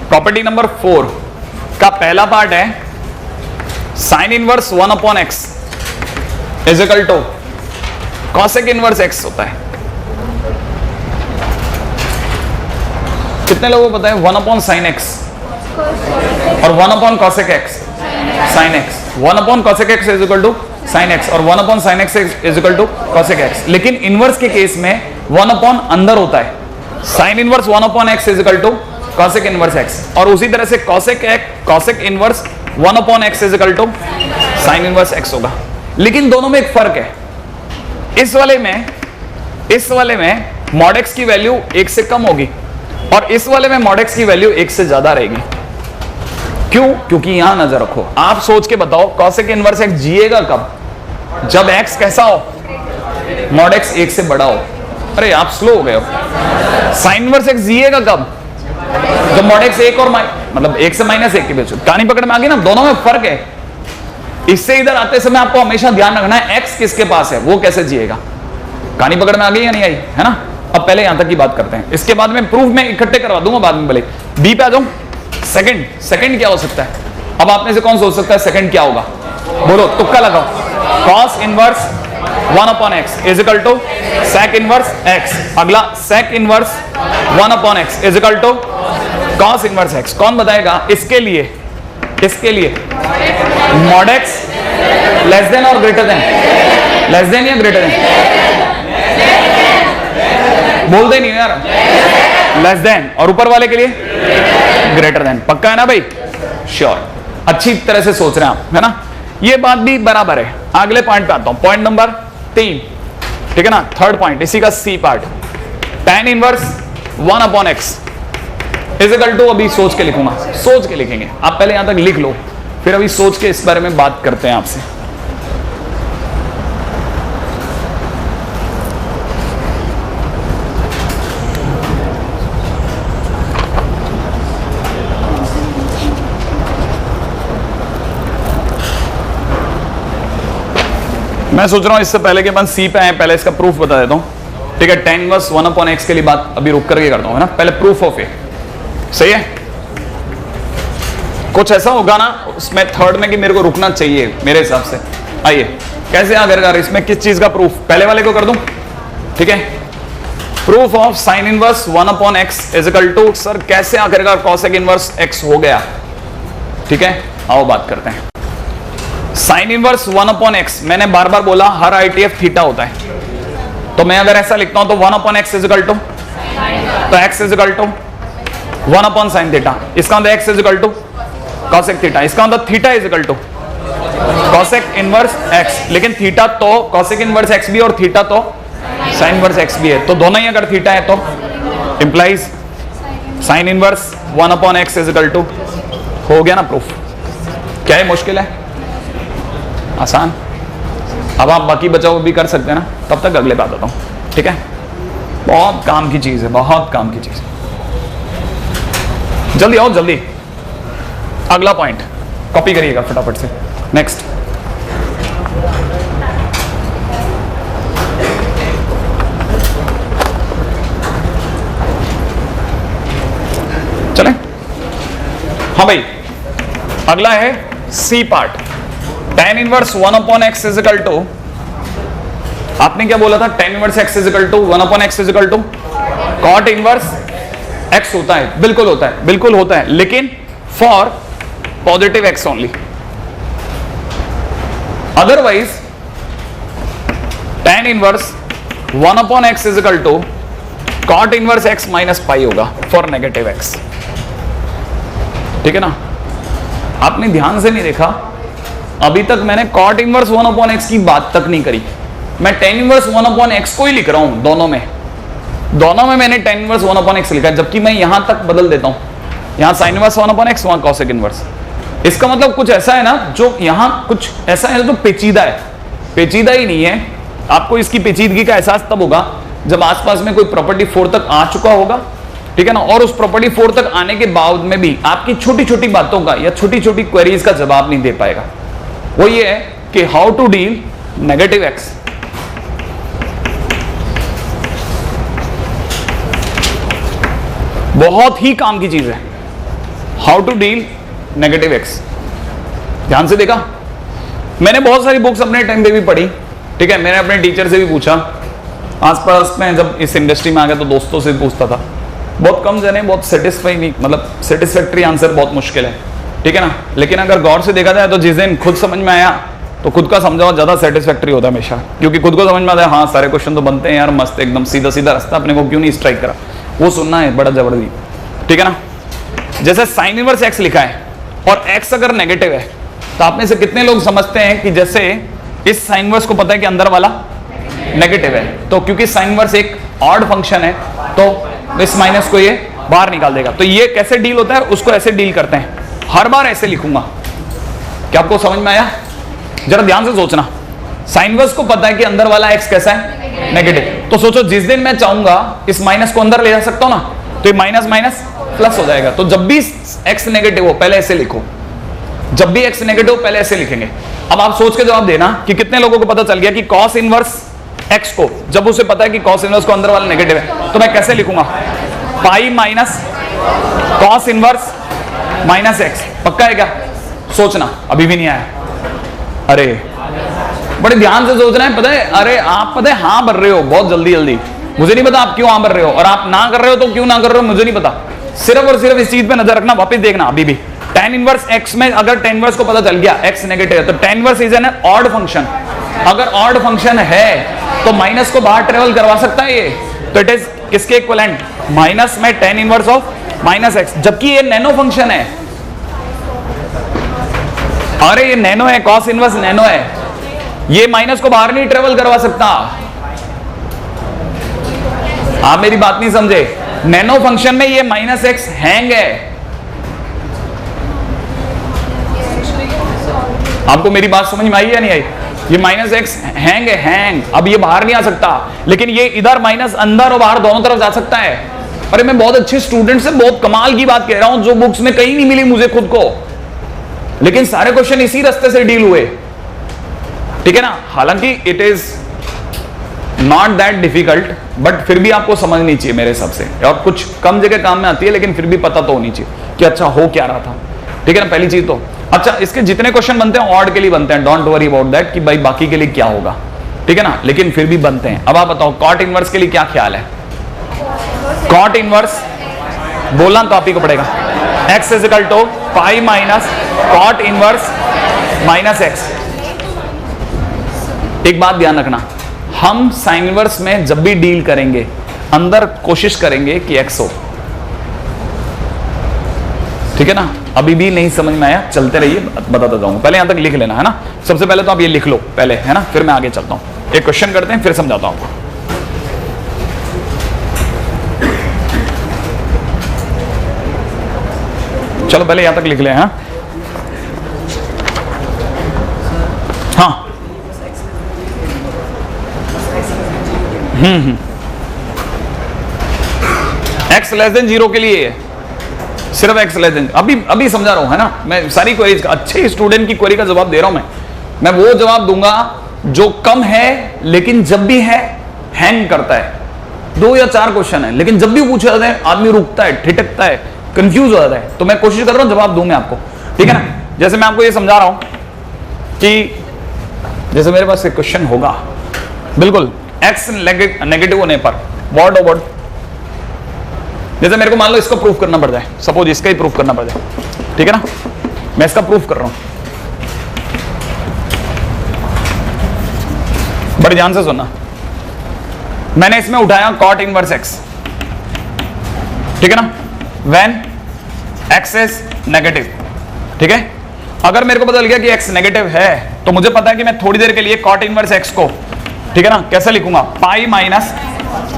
A: प्रॉपर्टी नंबर 4 का पहला पार्ट है sine inverse 1/x is equal to cosec inverse x होता है। कितने लोगों को पता है 1/sin x और 1/cosec x sin x? 1/cosec x is equal to sin x और 1/sin x is equal to cosec x। लेकिन इनवर्स के केस में 1/ अंदर होता है, sine inverse 1/x is equal to cosec inverse x, और उसी तरह से cosec inverse 1/x is equal to sine inverse x होगा। लेकिन दोनों में एक फर्क है, इस वाले में mod x की वैल्यू 1 से कम होगी और इस वाले में mod x की वैल्यू 1 से ज्यादा रहेगी। क्यों? क्योंकि यहां नजर रखो, आप सोच के बताओ cosec इनवर्स x जिएगा कब? जब x कैसा हो? mod x 1 से बड़ा हो। अरे आप स्लो हो गए हो। साइन इनवर्स x जिएगा कब? जब mod x 1 और मतलब 1 से -1 के बीच। कहानी पकड़ में आ गई ना? दोनों में फर्क है। इससे इधर आते समय आपको हमेशा ध्यान रखना है x किसके पास है, वो कैसे जिएगा। कहानी पकड़ में आ गई या नहीं आई? है ना? अब पहले यहां तक की बात करते हैं, इसके बाद में प्रूफ में इकट्ठे करवा दूंगा बाद में। भले बी पे आ जाऊं। सेकंड क्या हो सकता है? अब आप में से कौन सोच सकता है सेकंड क्या होगा? बोलो, तुक्का लगाओ। cos inverse 1/x is equal to sec inverse x। अगला sec inverse 1/x is equal to cos inverse x। कौन बताएगा? इसके लिए mod x लेस देन और ग्रेटर देन? लेस देन या ग्रेटर देन? बोल दे नहीं यार। लेस देन, और ऊपर वाले के लिए ग्रेटर देन। पक्का है ना भाई? श्योर, अच्छी तरह से सोच रहे हैं आप, है ना? ये बात भी बराबर है। अगले पॉइंट पे आता हूं, पॉइंट नंबर 3। ठीक है ना? थर्ड पॉइंट, इसी का C part, tan inverse 1/x is equal to, अभी सोच के लिखूंगा, सोच के लिखेंगे आप, पहले यहां तक लिख लो, फिर अभी सोच के इस बारे में बात करते हैं आपसे। मैं सोच रहा हूं इससे पहले कि अपन सी पे आए, पहले इसका प्रूफ बता देता हूं। ठीक है, tan इनवर्स 1/x के लिए बात अभी रुक करके करता हूं, है ना? पहले प्रूफ ऑफ ए, सही है? कुछ ऐसा होगा ना उसमें थर्ड में कि मेरे को रुकना चाहिए मेरे हिसाब से। आइए, कैसे आखिरकार इसमें किस चीज का प्रूफ? पहले वाले को कर दूं, ठीक है? Proof of sine inverse 1/x is equal to, sir कैसे आखिरकार cosec इनवर्स x हो गया? ठीक है, आओ बात करते हैं। साइन इनवर्स 1/x, मैंने बार बार बोला हर ITF थीटा होता है, तो मैं अगर ऐसा लिखता हूं तो 1/x इज इक्वल टू, तो x is equal to 1/sin theta. इसका मतलब x is equal to cosec theta, इसका मतलब theta is equal to cosec inverse x। लेकिन थीटा तो cosec इनवर्स x भी और थीटा तो sin इनवर्स x भी है, तो दोनों ही अगर थीटा है तो implies sin inverse 1/x is equal to, हो गया ना प्रूफ? क्या है मुश्किल है? आसान। अब आप बाकी बचाओ भी कर सकते हैं ना, तब तक अगले बात आता हूं। ठीक है, बहुत काम की चीज है, बहुत काम की चीज। जल्दी आओ जल्दी, अगला पॉइंट कॉपी करिएगा फटाफट से। नेक्स्ट, चलें? हाँ भाई, अगला है C part, tan inverse 1/x is equal to, आपने क्या बोला था? tan inverse x is equal to 1/x is equal to cot inverse x होता है। बिल्कुल होता है, बिल्कुल होता है, लेकिन for positive x only. Otherwise tan inverse 1/x is equal to cot inverse x minus pi होगा फॉर नेगेटिव x। ठीक है ना? आपने ध्यान से नहीं देखा, अभी तक मैंने कॉट इनवर्स 1/x की बात तक नहीं करी, मैं tan इनवर्स 1/x को ही लिख रहा हूं। दोनों में मैंने tan इनवर्स 1/x लिखा है, जबकि मैं यहां तक बदल देता हूं, यहां sin इनवर्स 1/x, वहां cosec इनवर्स। इसका मतलब कुछ ऐसा है ना, जो यहां कुछ ऐसा है जो पेचीदा है। पेचीदा ही नहीं है, आपको इसकी पेचीदगी का एहसास तब होगा जब आसपास में कोई प्रॉपर्टी 4 तक आ चुका होगा, ठीक है ना, और उस प्रॉपर्टी 4 तक आने के बाद में भी आपकी छोटी छोटी बातों का या छोटी छोटी क्वेरीज का जवाब नहीं दे पाएगा। वो ये है कि how to deal negative x. बहुत ही काम की चीज है, how to deal negative x. ध्यान से देखा, मैंने बहुत सारी बुक्स अपने टाइम पे भी पढ़ी, ठीक है, मैंने अपने टीचर से भी पूछा, आसपास में जब इस इंडस्ट्री में आ गया तो दोस्तों से पूछता था। बहुत कम जने बहुत सेटिस्फाई नहीं, मतलब सेटिस्फैक्ट्री आंसर बहुत मुश्किल है, ठीक है ना। लेकिन अगर गौर से देखा जाए तो जिस दिन खुद समझ में आया तो खुद का समझा हुआ ज्यादा सेटिस्फैक्ट्री होता है हमेशा, क्योंकि खुद को समझ में आता है हाँ सारे क्वेश्चन तो बनते हैं यार, मस्त एकदम सीधा सीधा रास्ता, अपने को क्यों नहीं स्ट्राइक करा, वो सुनना है बड़ा जबरदस्त, ठीक है ना। जैसे साइन इनवर्स एक्स लिखा है और एक्स अगर नेगेटिव है तो आप में से कितने लोग समझते हैं कि जैसे इस साइन इनवर्स को पता है कि अंदर वाला नेगेटिव है, तो क्योंकि साइन इनवर्स एक ऑड फंक्शन है तो इस माइनस को ये बाहर निकाल देगा। तो ये कैसे डील होता है, उसको ऐसे डील करते हैं, हर बार ऐसे लिखूंगा। क्या आपको समझ में आया? जरा ध्यान से सोचना, साइन इनवर्स को पता है कि अंदर वाला एक्स कैसा है, नेगेटिव, तो सोचो जिस दिन मैं चाहूंगा इस माइनस को अंदर ले जा सकता हूं ना, तो ये माइनस माइनस प्लस हो जाएगा। तो जब भी एक्स नेगेटिव हो पहले ऐसे लिखो, जब भी एक्स नेगेटिव पहले ऐसे लिखेंगे। अब आप सोच के जवाब देना कि कितने लोगों को पता चल गया कि कॉस इनवर्स एक्स को, जब उसे पता है कि कॉस इनवर्स को अंदर वाला नेगेटिव है, तो मैं कैसे लिखूंगा, pi minus cos inverse minus x. पक्का है क्या? सोचना, अभी भी नहीं आया? अरे बड़े ध्यान से सोचना है, पता है, अरे आप पता है हाँ भर रहे हो बहुत जल्दी जल्दी, मुझे नहीं पता आप क्यों हाँ भर रहे हो, और आप ना कर रहे हो तो क्यों ना कर रहे हो मुझे नहीं पता। सिर्फ और सिर्फ इस चीज पे नजर रखना, वापस देखना। अभी भी tan इनवर्स x में अगर tan इनवर्स को पता चल गया x नेगेटिव है, तो tan inverse is an odd function. अगर ऑड फंक्शन है तो माइनस को बाहर ट्रेवल करवा सकता है ये, तो इट इज किसके इक्विवेलेंट, माइनस में tan inverse of minus x, जबकि ये नैनो फंक्शन है। अरे ये नैनो है, cos इनवर्स नैनो है, ये माइनस को बाहर नहीं ट्रेवल करवा सकता। आप मेरी बात नहीं समझे, नैनो फंक्शन में ये माइनस एक्स हैंग है। आपको मेरी बात समझ में आई या नहीं आई? ये माइनस एक्स हैंग है, हैंग, अब ये बाहर नहीं आ सकता, लेकिन ये इधर माइनस अंदर और बाहर दोनों तरफ जा सकता है। अरे मैं बहुत अच्छे स्टूडेंट से बहुत कमाल की बात कह रहा हूं, जो बुक्स में कहीं नहीं मिली मुझे खुद को, लेकिन सारे क्वेश्चन इसी रास्ते से डील हुए, ठीक है ना। हालांकि it is not that difficult, but फिर भी आपको समझनी चाहिए मेरे हिसाब से, और कुछ कम जगह काम में आती है, लेकिन फिर भी पता तो होनी चाहिए कि अच्छा हो क्या रहा था, ठीक है ना, पहली चीज तो। अच्छा, इसके जितने क्वेश्चन बनते हैं ऑड के लिए बनते हैं, डोंट वरी अबाउट दैट कि भाई बाकी के लिए क्या होगा, ठीक है ना, लेकिन फिर भी बनते हैं। अब आप बताओ कॉट इनवर्स के लिए क्या ख्याल है? कॉट इनवर्स बोलना तो आप ही को पड़ेगा, x is equal to pi minus cot inverse minus x. एक बात ध्यान रखना, हम साइन इनवर्स में जब भी डील करेंगे अंदर कोशिश करेंगे कि x हो, ठीक है ना। अभी भी नहीं समझ में आया, चलते रहिए, बताता जाऊंगा। पहले यहां तक लिख लेना है ना, सबसे पहले तो आप ये लिख लो पहले, है ना, फिर मैं आगे चलता हूं। एक क्वेश्चन करते हैं फिर समझाता हूं आपको। चलो पहले यहां तक लिख ले। हाँ हाँ, एक्स लेस देन 0 के लिए सिर्फ एक्स लेस देन, अभी समझा रहा हूं, है ना। मैं सारी क्वेरीज का, अच्छे स्टूडेंट की क्वेरी का जवाब दे रहा हूं मैं वो जवाब दूंगा जो कम है लेकिन जब भी है हैंग करता है। 2 या 4 क्वेश्चन है, लेकिन जब भी पूछा जाता है आदमी रुकता है, ठिठकता है, कंफ्यूज हो जाता है, तो मैं कोशिश कर रहा हूं जवाब दूं मैं आपको, ठीक है ना। जैसे मैं आपको ये समझा रहा हूं कि जैसे मेरे पास एक क्वेश्चन होगा, बिल्कुल एक्स नेगेटिव होने पर वर्ड ओवर, जैसे मेरे को मान लो इसको प्रूफ करना पड़ जाए, सपोज इसका ही प्रूफ करना पड़ जाए, ठीक है ना, मैं इसका प्रूफ कर रहा हूं। बड़े ध्यान से सुनना, मैंने इसमें उठाया कॉट इनवर्स एक्स, ठीक है ना, व्हेन एक्स इज नेगेटिव, ठीक है। अगर मेरे को बदल गया कि x नेगेटिव है तो मुझे पता है कि मैं थोड़ी देर के लिए कॉट इनवर्स x को, ठीक है ना, कैसे लिखूंगा, pi minus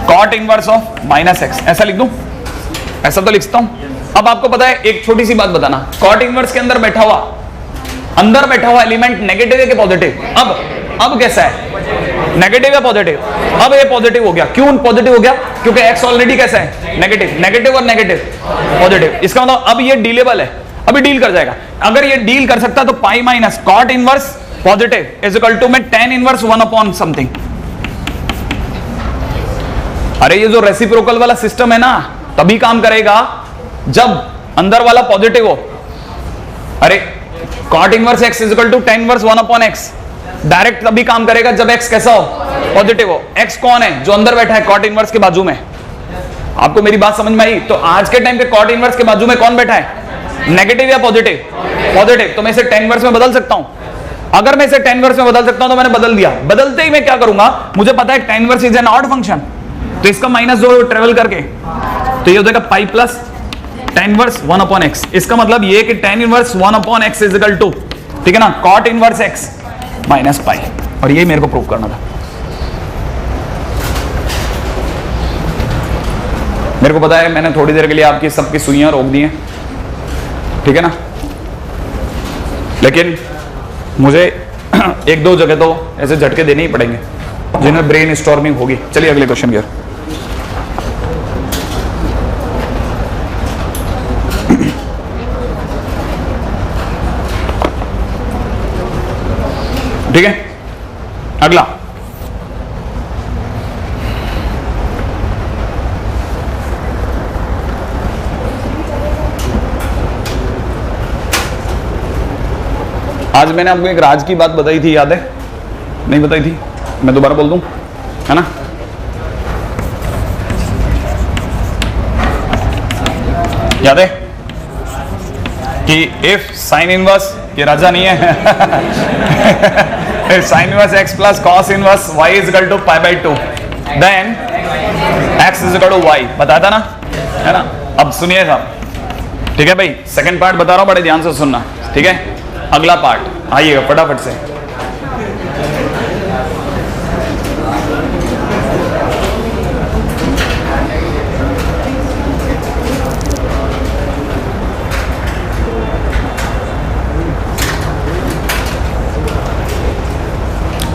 A: cot inverse of minus x, ऐसा लिख दूं, ऐसा तो लिखता हूं। अब आपको पता है, एक छोटी सी बात बताना, कॉट इनवर्स के अंदर बैठा हुआ एलिमेंट नेगेटिव है कि पॉजिटिव? अब कैसा है, नेगेटिव या पॉजिटिव? अब ये पॉजिटिव हो गया। क्यों पॉजिटिव हो गया? क्योंकि x ऑलरेडी कैसा है, नेगेटिव, नेगेटिव और नेगेटिव पॉजिटिव। इसका मतलब अब ये डीलेबल है, अभी डील कर जाएगा। अगर ये डील कर सकता तो pi minus cot inverse positive is equal to में tan इनवर्स 1 अपॉन समथिंग। अरे ये जो रेसिप्रोकल वाला सिस्टम है ना, तभी काम करेगा जब अंदर वाला पॉजिटिव हो। अरे cot inverse x is equal to tan inverse 1 upon x, direct तभी काम करेगा जब x कैसा हो, पॉजिटिव हो। x कौन है? जो अंदर बैठा है कॉट इनवर्स के बाजू में। आपको मेरी बात समझ में आई? तो आज के टाइम पे कॉट इनवर्स के बाजू में कौन बैठा है, नेगेटिव या पॉजिटिव? पॉजिटिव। तो मैं इसे tan इनवर्स में बदल सकता हूं। अगर मैं इसे tan इनवर्स में बदल सकता हूं तो मैंने बदल दिया। बदलते ही मैं क्या करूंगा, मुझे पता है tan inverse is an odd function, तो इसका माइनस जो ट्रेवल करके तो ये हो जाएगा pi plus tan inverse 1 upon x। इसका मतलब ये कि tan inverse 1 upon x is equal to, ठीक है ना, cot inverse x minus pi. और ये मेरे को प्रूव करना था। मेरे को पता है मैंने थोड़ी देर के लिए आपकी सबकी सुइयां रोक दी हैं, ठीक है ना, लेकिन मुझे एक दो जगह तो ऐसे झटके देने ही पड़ेंगे जिनमें ब्रेन स्टॉर्मिंग होगी। चलिए अगले क्वेश्चन की ओर। ठीक है, अगला आज मैंने आपको एक राज की बात बताई थी, याद है? नहीं बताई थी? मैं दोबारा बोल दूं, है ना? याद है कि इफ साइन इनवर्स, ये राजा नहीं है, sine inverse x plus cos inverse y is equal to pi by 2, then x is equal to y, बताया था ना, है ना? अब सुनिए साहब, ठीक है भाई, सेकंड पार्ट बता रहा हूं, बड़े ध्यान से सुनना, ठीक है? अगला पार्ट आइएगा फटाफट से।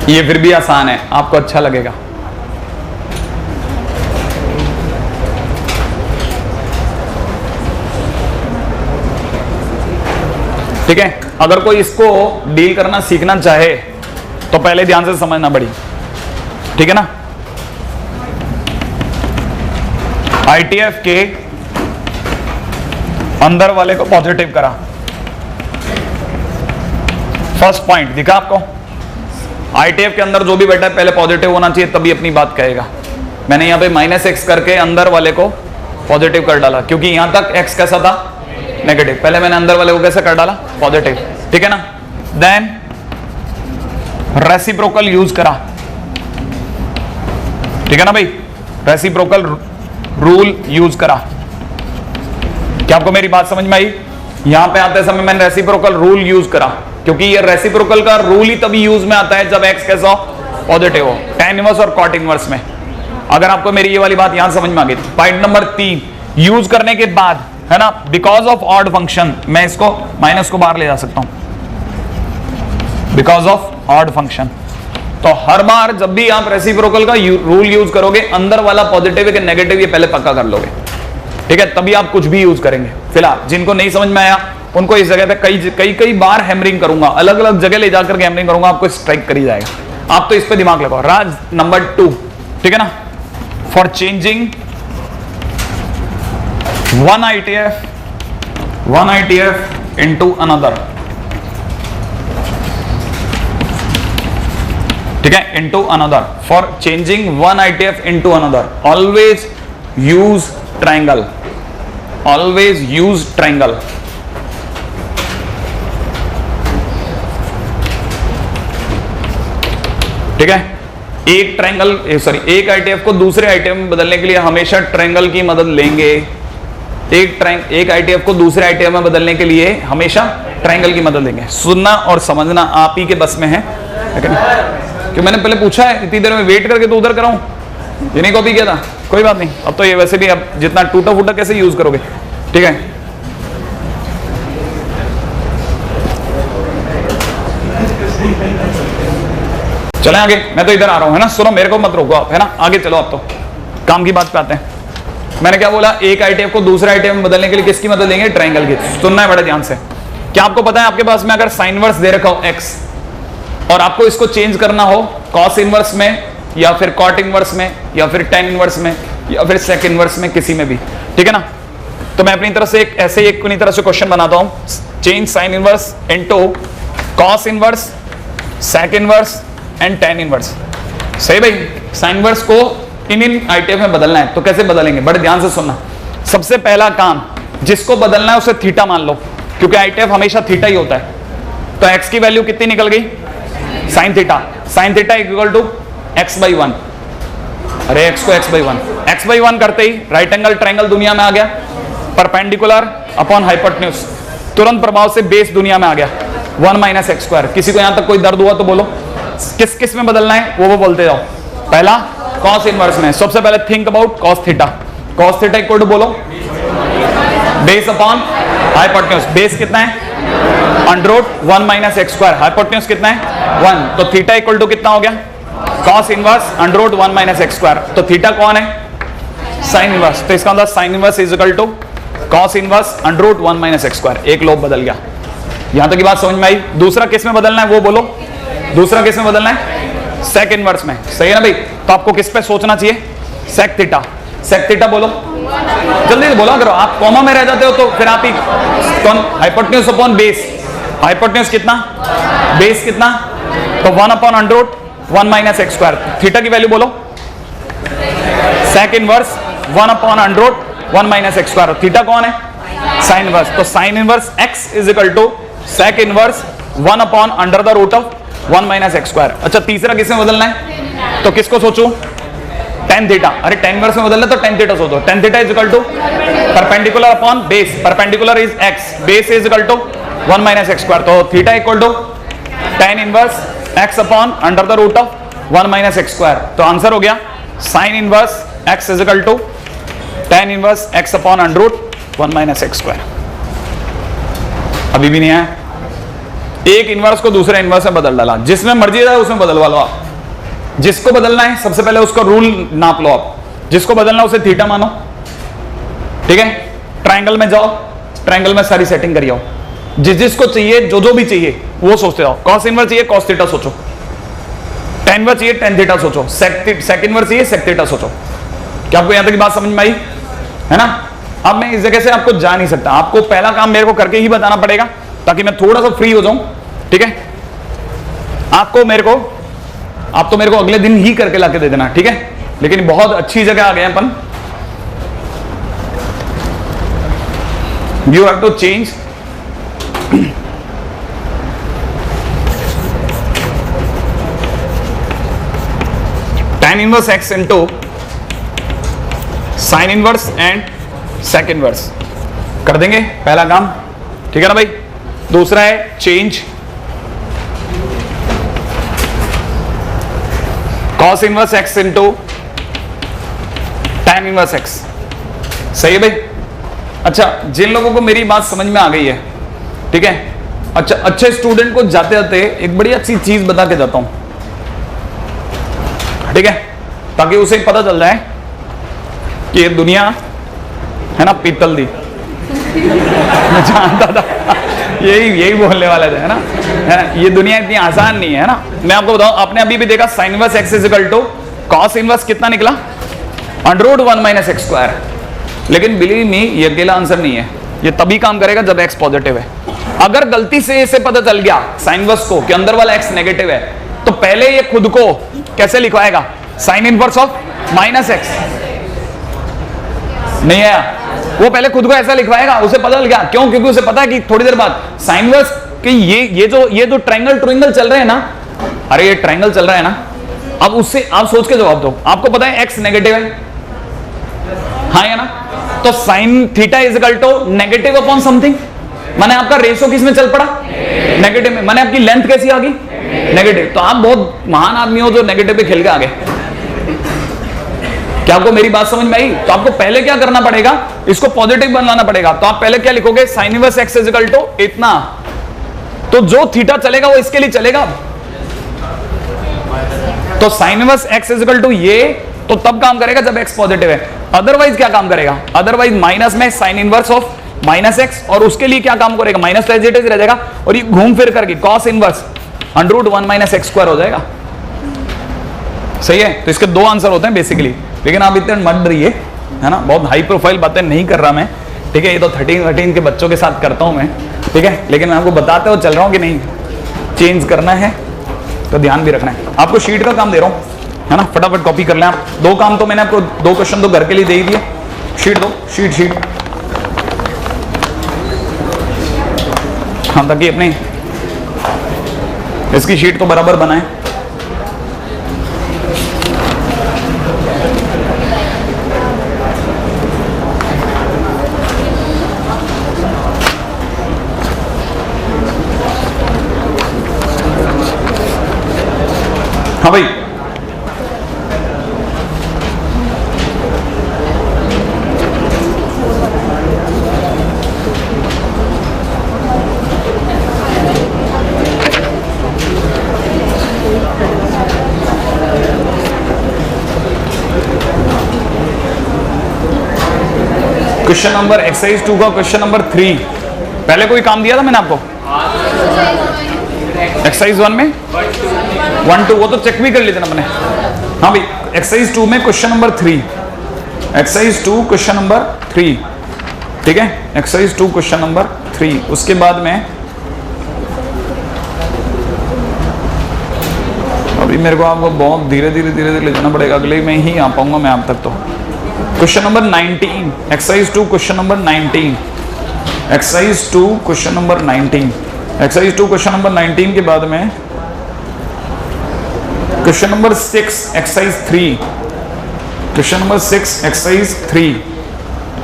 A: ये फिर भी आसान है, आपको अच्छा लगेगा। ठीक है, अगर कोई इसको डील करना सीखना चाहे तो पहले ध्यान से समझना पड़ी, ठीक है ना? आईटीएफ के अंदर वाले को पॉजिटिव करा, फर्स्ट पॉइंट दिखा आपको। आईटीएफ के अंदर जो भी बैठा है पहले पॉजिटिव होना चाहिए, तभी अपनी बात कहेगा। मैंने यहां पे माइनस एक्स करके अंदर वाले को पॉजिटिव कर डाला, क्योंकि यहां तक एक्स कैसा था, नेगेटिव। पहले मैंने अंदर वाले को कैसे कर डाला, पॉजिटिव, ठीक है ना? देन रेसिप्रोकल यूज करा, ठीक है ना भाई? रेसिप्रोकल रूल यूज करा। क्या आपको मेरी बात समझ में आई? यहां पे आते समय मैंने रेसिप्रोकल रूल यूज करा, क्योंकि ये रेसिप्रोकल का रूल ही तभी यूज में आता है जब एक्स कैसा हो, पॉजिटिव हो, tan इनवर्स और cot इनवर्स में। अगर आपको मेरी ये वाली बात यहां समझ में आ गई। पॉइंट नंबर 3 यूज करने के बाद, है ना, बिकॉज ऑफ ऑड फंक्शन, मैं इसको माइनस को बाहर ले जा सकता हूं, बिकॉज ऑफ ऑड फंक्शन। तो हर बार जब भी आप रेसिप्रोकल का रूल यूज करोगे, अंदर वाला पॉजिटिव है कि नेगेटिव ये पहले पक्का कर लोगे, ठीक है? तभी आप कुछ भी यूज करेंगे। फिलहाल जिनको नहीं समझ में आया उनको इस जगह पे कई बार हैमरिंग करूंगा, अलग अलग जगह ले जाकर के हैमरिंग करूंगा, आपको स्ट्राइक करी जाएगा। आप तो इस पे दिमाग लगाओ। राज नंबर 2, ठीक है ना? For changing one ITF into another, ठीक है? into another, for changing one ITF into another, always use triangle, always use triangle। ठीक है? एक ट्रायंगल, एक आईटीएफ को दूसरे आईटीएफ में बदलने के लिए हमेशा ट्रायंगल की मदद लेंगे। एक आईटीएफ को दूसरे आईटीएफ में बदलने के लिए हमेशा ट्रायंगल की मदद लेंगे। सुनना और समझना आप ही के बस में है, लेकिन क्यों मैंने पहले पूछा है इतनी देर में वेट करके तो उधर कराऊं, ये नहीं कॉपी किया था, कोई बात नहीं। अब तो ये वैसे भी अब जितना टूटा फूटा कैसे यूज करोगे, ठीक है। चले आगे, मैं तो इधर आ रहा हूं, है ना। सुनो, मेरे को मत रोको आप, है ना। आगे चलो, आप तो काम की बात पे आते हैं। मैंने क्या बोला, एक आईटीएफ को दूसरा आईटीएफ में बदलने के लिए किसकी मदद लेंगे, ट्रायंगल की। सुनना है बड़े ध्यान से। क्या आपको पता है आपके पास में अगर साइन इनवर्स दे रखा हो एक्स और आपको इसको चेंज करना हो कॉस इनवर्स में या फिर कॉट इनवर्स में या फिर टेन इनवर्स में या फिर सेक इनवर्स में, किसी में भी, ठीक है ना। तो मैं अपनी तरफ से एक ऐसे एक अपनी तरह से क्वेश्चन बनाता हूं, change sine inverse into cos inverse, sec inverse and tan inverse. सही भाई, साइन इनवर्स को इन आईटीएफ में बदलना है, तो कैसे बदलेंगे, बड़े ध्यान से सुनना। सबसे पहला काम, जिसको बदलना है उसे थीटा मान लो, क्योंकि आईटीएफ हमेशा थीटा ही होता है। तो एक्स की वैल्यू कितनी निकल गई, sine theta. Sine theta equal to x by one. अरे एक्स को एक्स बाई वन करते ही राइट एंगल ट्रायंगल दुनिया में आ गया, परपेंडिकुलर अपॉन हाइपोटेन्यूज, तुरंत प्रभाव से बेस दुनिया में आ गया, 1 माइनस एक्स स्क्वायर। किसी को यहां तक कोई दर्द हुआ तो बोलो, किस किस में बदलना है वो बोलते जाओ। पहला कॉस इनवर्स में, सबसे पहले think about cos theta. Cos theta equal to बोलो बेस अपॉन हाइपोटेन्यूज। बेस कितना है, under root 1 minus x square. Hypotenuse कितना है, 1। तो थीटा इक्वल टू कितना हो गया, cos inverse under root 1 minus x square. तो थीटा कौन है, साइन इनवर्स। तो इसका मतलब sine inverse is equal to cos inverse under root 1 minus x square. एक लोग बदल गया। यहां तक की बात समझ में आई। दूसरा किस में बदलना है वो बोलो, दूसरा किस में बदलना है, सेक इनवर्स में। सही है ना भाई। तो आपको किस पे सोचना चाहिए, सेक थीटा। सेक थीटा बोलो, जल्दी से बोला करो, आप कॉमा में रह जाते हो तो फिर आप ही कौन, हाइपोटेन्यूज अपॉन बेस। हाइपोटेन्यूज कितना, बेस कितना, तो 1 upon under root 1 minus x square. Theta की वैल्यू बोलो, sec inverse 1 upon under root 1 minus x square. Theta कौन है, साइन इनवर्स। तो sine inverse x is equal to sec inverse 1 upon under the root of 1 minus x square. अच्छा, तीसरा किसमें बदलना है, तो किसको सोचूं, टेन थीटा। अरे टेन इनवर्स में बदलना तो टेन थीटा सोचो। Tan theta is equal to perpendicular upon base. Perpendicular is X, base is equal to 1 minus x square. तो theta equal to tan inverse X upon under the root of 1 minus x square. तो answer हो गया sine inverse x is equal to tan inverse X upon under root 1 minus x square. अभी भी नहीं आया। एक inverse को दूसरे इनवर्स में बदल डाला, जिसमें मर्जी जाए उसमें बदलवा लो आप। जिसको बदलना है सबसे पहले उसका रूल नाप लो आप, जिसको बदलना है उसे थीटा मानो, ठीक है। ट्रायंगल में जाओ, ट्रायंगल में सारी सेटिंग करिए, जिसको चाहिए जो जो भी चाहिए वो सोचते जाओ। कॉस इनवर्स चाहिए कॉस थीटा सोचो, टेन इनवर्स चाहिए टेन थीटा सोचो, सेक इनवर्स चाहिए सेक थीटा सोचो। क्या आपको यहां तक की बात समझ में आई, है ना। अब मैं इस जगह से आपको जा नहीं सकता, आपको पहला काम मेरे को करके ही बताना पड़ेगा ताकि मैं थोड़ा सा फ्री हो जाऊं, ठीक है। आप तो मेरे को अगले दिन ही करके लाके दे देना, ठीक है। लेकिन बहुत अच्छी जगह आ गए अपन। You have to change tan inverse x into sine inverse and sec inverse कर देंगे, पहला काम, ठीक है ना भाई। दूसरा है change cos inverse x into tan inverse x। सही है भाई। अच्छा, जिन लोगों को मेरी बात समझ में आ गई है, ठीक है। अच्छा, अच्छे स्टूडेंट को जाते जाते एक बड़ी अच्छी चीज बता के जाता हूं, ठीक है, ताकि उसे पता चल जाए कि ये दुनिया है ना पीतल दी। मैं जानता था यही बोलने वाले थे, है ना। ये दुनिया इतनी आसान नहीं है ना। मैं आपको बताऊं, आपने अभी भी देखा sine inverse x is equal to cos inverse कितना निकला, under root 1 minus x square. लेकिन बिलीव मी, ये अकेला आंसर नहीं है, ये तभी काम करेगा जब एक्स पॉजिटिव है। अगर गलती से इसे पता चल गया साइन इनवर्स को कि अंदर वाला एक्स नेगेटिव है, तो पहले ये खुद को कैसे लिखवाएगा, sine inverse of minus X. नहीं है, वो पहले खुद को ऐसा लिखवाएगा, उसे पता लग गया। क्यों, क्योंकि उसे पता है कि थोड़ी देर बाद साइन इनवर्स कि ये जो ट्रायंगल चल रहे हैं ना, अरे ये ट्रायंगल चल रहा है ना, अब उससे आप सोच के जवाब दो। आपको पता है एक्स नेगेटिव है, हाँ या ना। तो sine theta is equal to negative upon something, मैंने आपका रेशो किस में चल पड़ा, नेगेटिव में। मैंने आपकी लेंथ कैसी आ गई, नेगेटिव। तो आप बहुत महान आदमी हो जो नेगेटिव पे खेल के आ गए। क्या आपको मेरी बात समझ में आई? तो आपको पहले क्या करना पड़ेगा, इसको पॉजिटिव बनाना पड़ेगा। तो आप पहले क्या लिखोगे, sine inverse x is equal to इतना। तो जो थीटा चलेगा वो इसके लिए चलेगा। तो sine inverse x is equal to ये तो तब काम करेगा जब एक्स पॉजिटिव है। अदरवाइज क्या काम करेगा, अदरवाइज माइनस में sign inverse of minus x, और उसके लिए क्या काम करेगा, माइनस तो एज इट इज रह जाएगा, और ये घूम फिर करके cos inverse √1 minus x square हो जाएगा। सही है। तो इसके दो आंसर होते हैं बेसिकली, लेकिन आप इतने मत डरिए, है ना, बहुत हाई प्रोफाइल बातें नहीं कर रहा मैं, ठीक है। ये तो 13 के बच्चों के साथ करता हूं मैं, ठीक है, लेकिन मैं आपको बताते हुए चल रहा हूं कि नहीं चेंज करना है तो ध्यान भी रखना है। आपको शीट का काम दे रहा हूं, है ना, फटाफट कॉपी कर लें आप। दो काम तो मैंने आपको, दो क्वेश्चन तो घर के लिए दे ही दिए। शीट दो, शीट हाँ, ताकि अपनी इसकी शीट तो बराबर बनाए। हाँ भाई, क्वेश्चन नंबर एक्सरसाइज 2 का क्वेश्चन नंबर 3। पहले कोई काम दिया था मैंने आपको एक्सरसाइज 1 में 1 2, वो तो चेक भी कर लेते ना मैंने। हाँ भाई, एक्सरसाइज 2 में question number 3, exercise 2 question number 3, ठीक है, एक्सरसाइज 2 क्वेश्चन नंबर 3। उसके बाद में अभी मेरे को आपको बहुत धीरे धीरे ले जाना पड़ेगा, अगले में ही आ पाऊंगा मैं आप तक। तो question number 19, exercise 2 question number 19, exercise 2 question number 19, exercise 2 question number 19 के बाद में question number 6 exercise 3, question number 6 exercise 3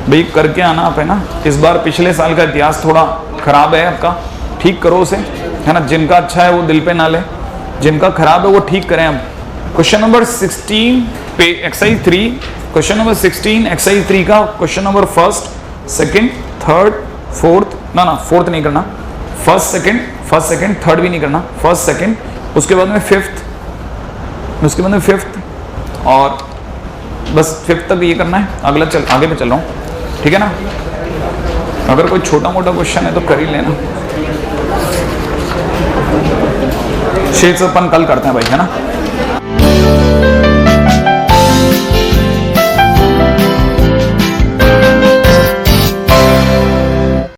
A: भाई करके आना आप, है ना। इस बार पिछले साल का इतिहास थोड़ा खराब है आपका, ठीक करो उसे, है ना। जिनका अच्छा है वो दिल पे ना ले, जिनका खराब है वो ठीक करें। अब क्वेश्चन नंबर 16 पे एक्सरसाइज 3, क्वेश्चन नंबर 16 एक्सरसाइज 3 का question number first, second, third, fourth, ना फोर्थ नहीं करना, फर्स्ट सेकंड थर्ड भी नहीं करना, फर्स्ट सेकंड, उसके बाद में फिफ्थ, उसके बाद में फिफ्थ, और बस फिफ्थ तक ये करना है। अगला आगे में चल रहा हूँ, ठीक है ना। अगर कोई छोटा मोटा क्वेश्चन है तो कर ही लेना। शेड्स अपन कल करते हैं भाई, है ना।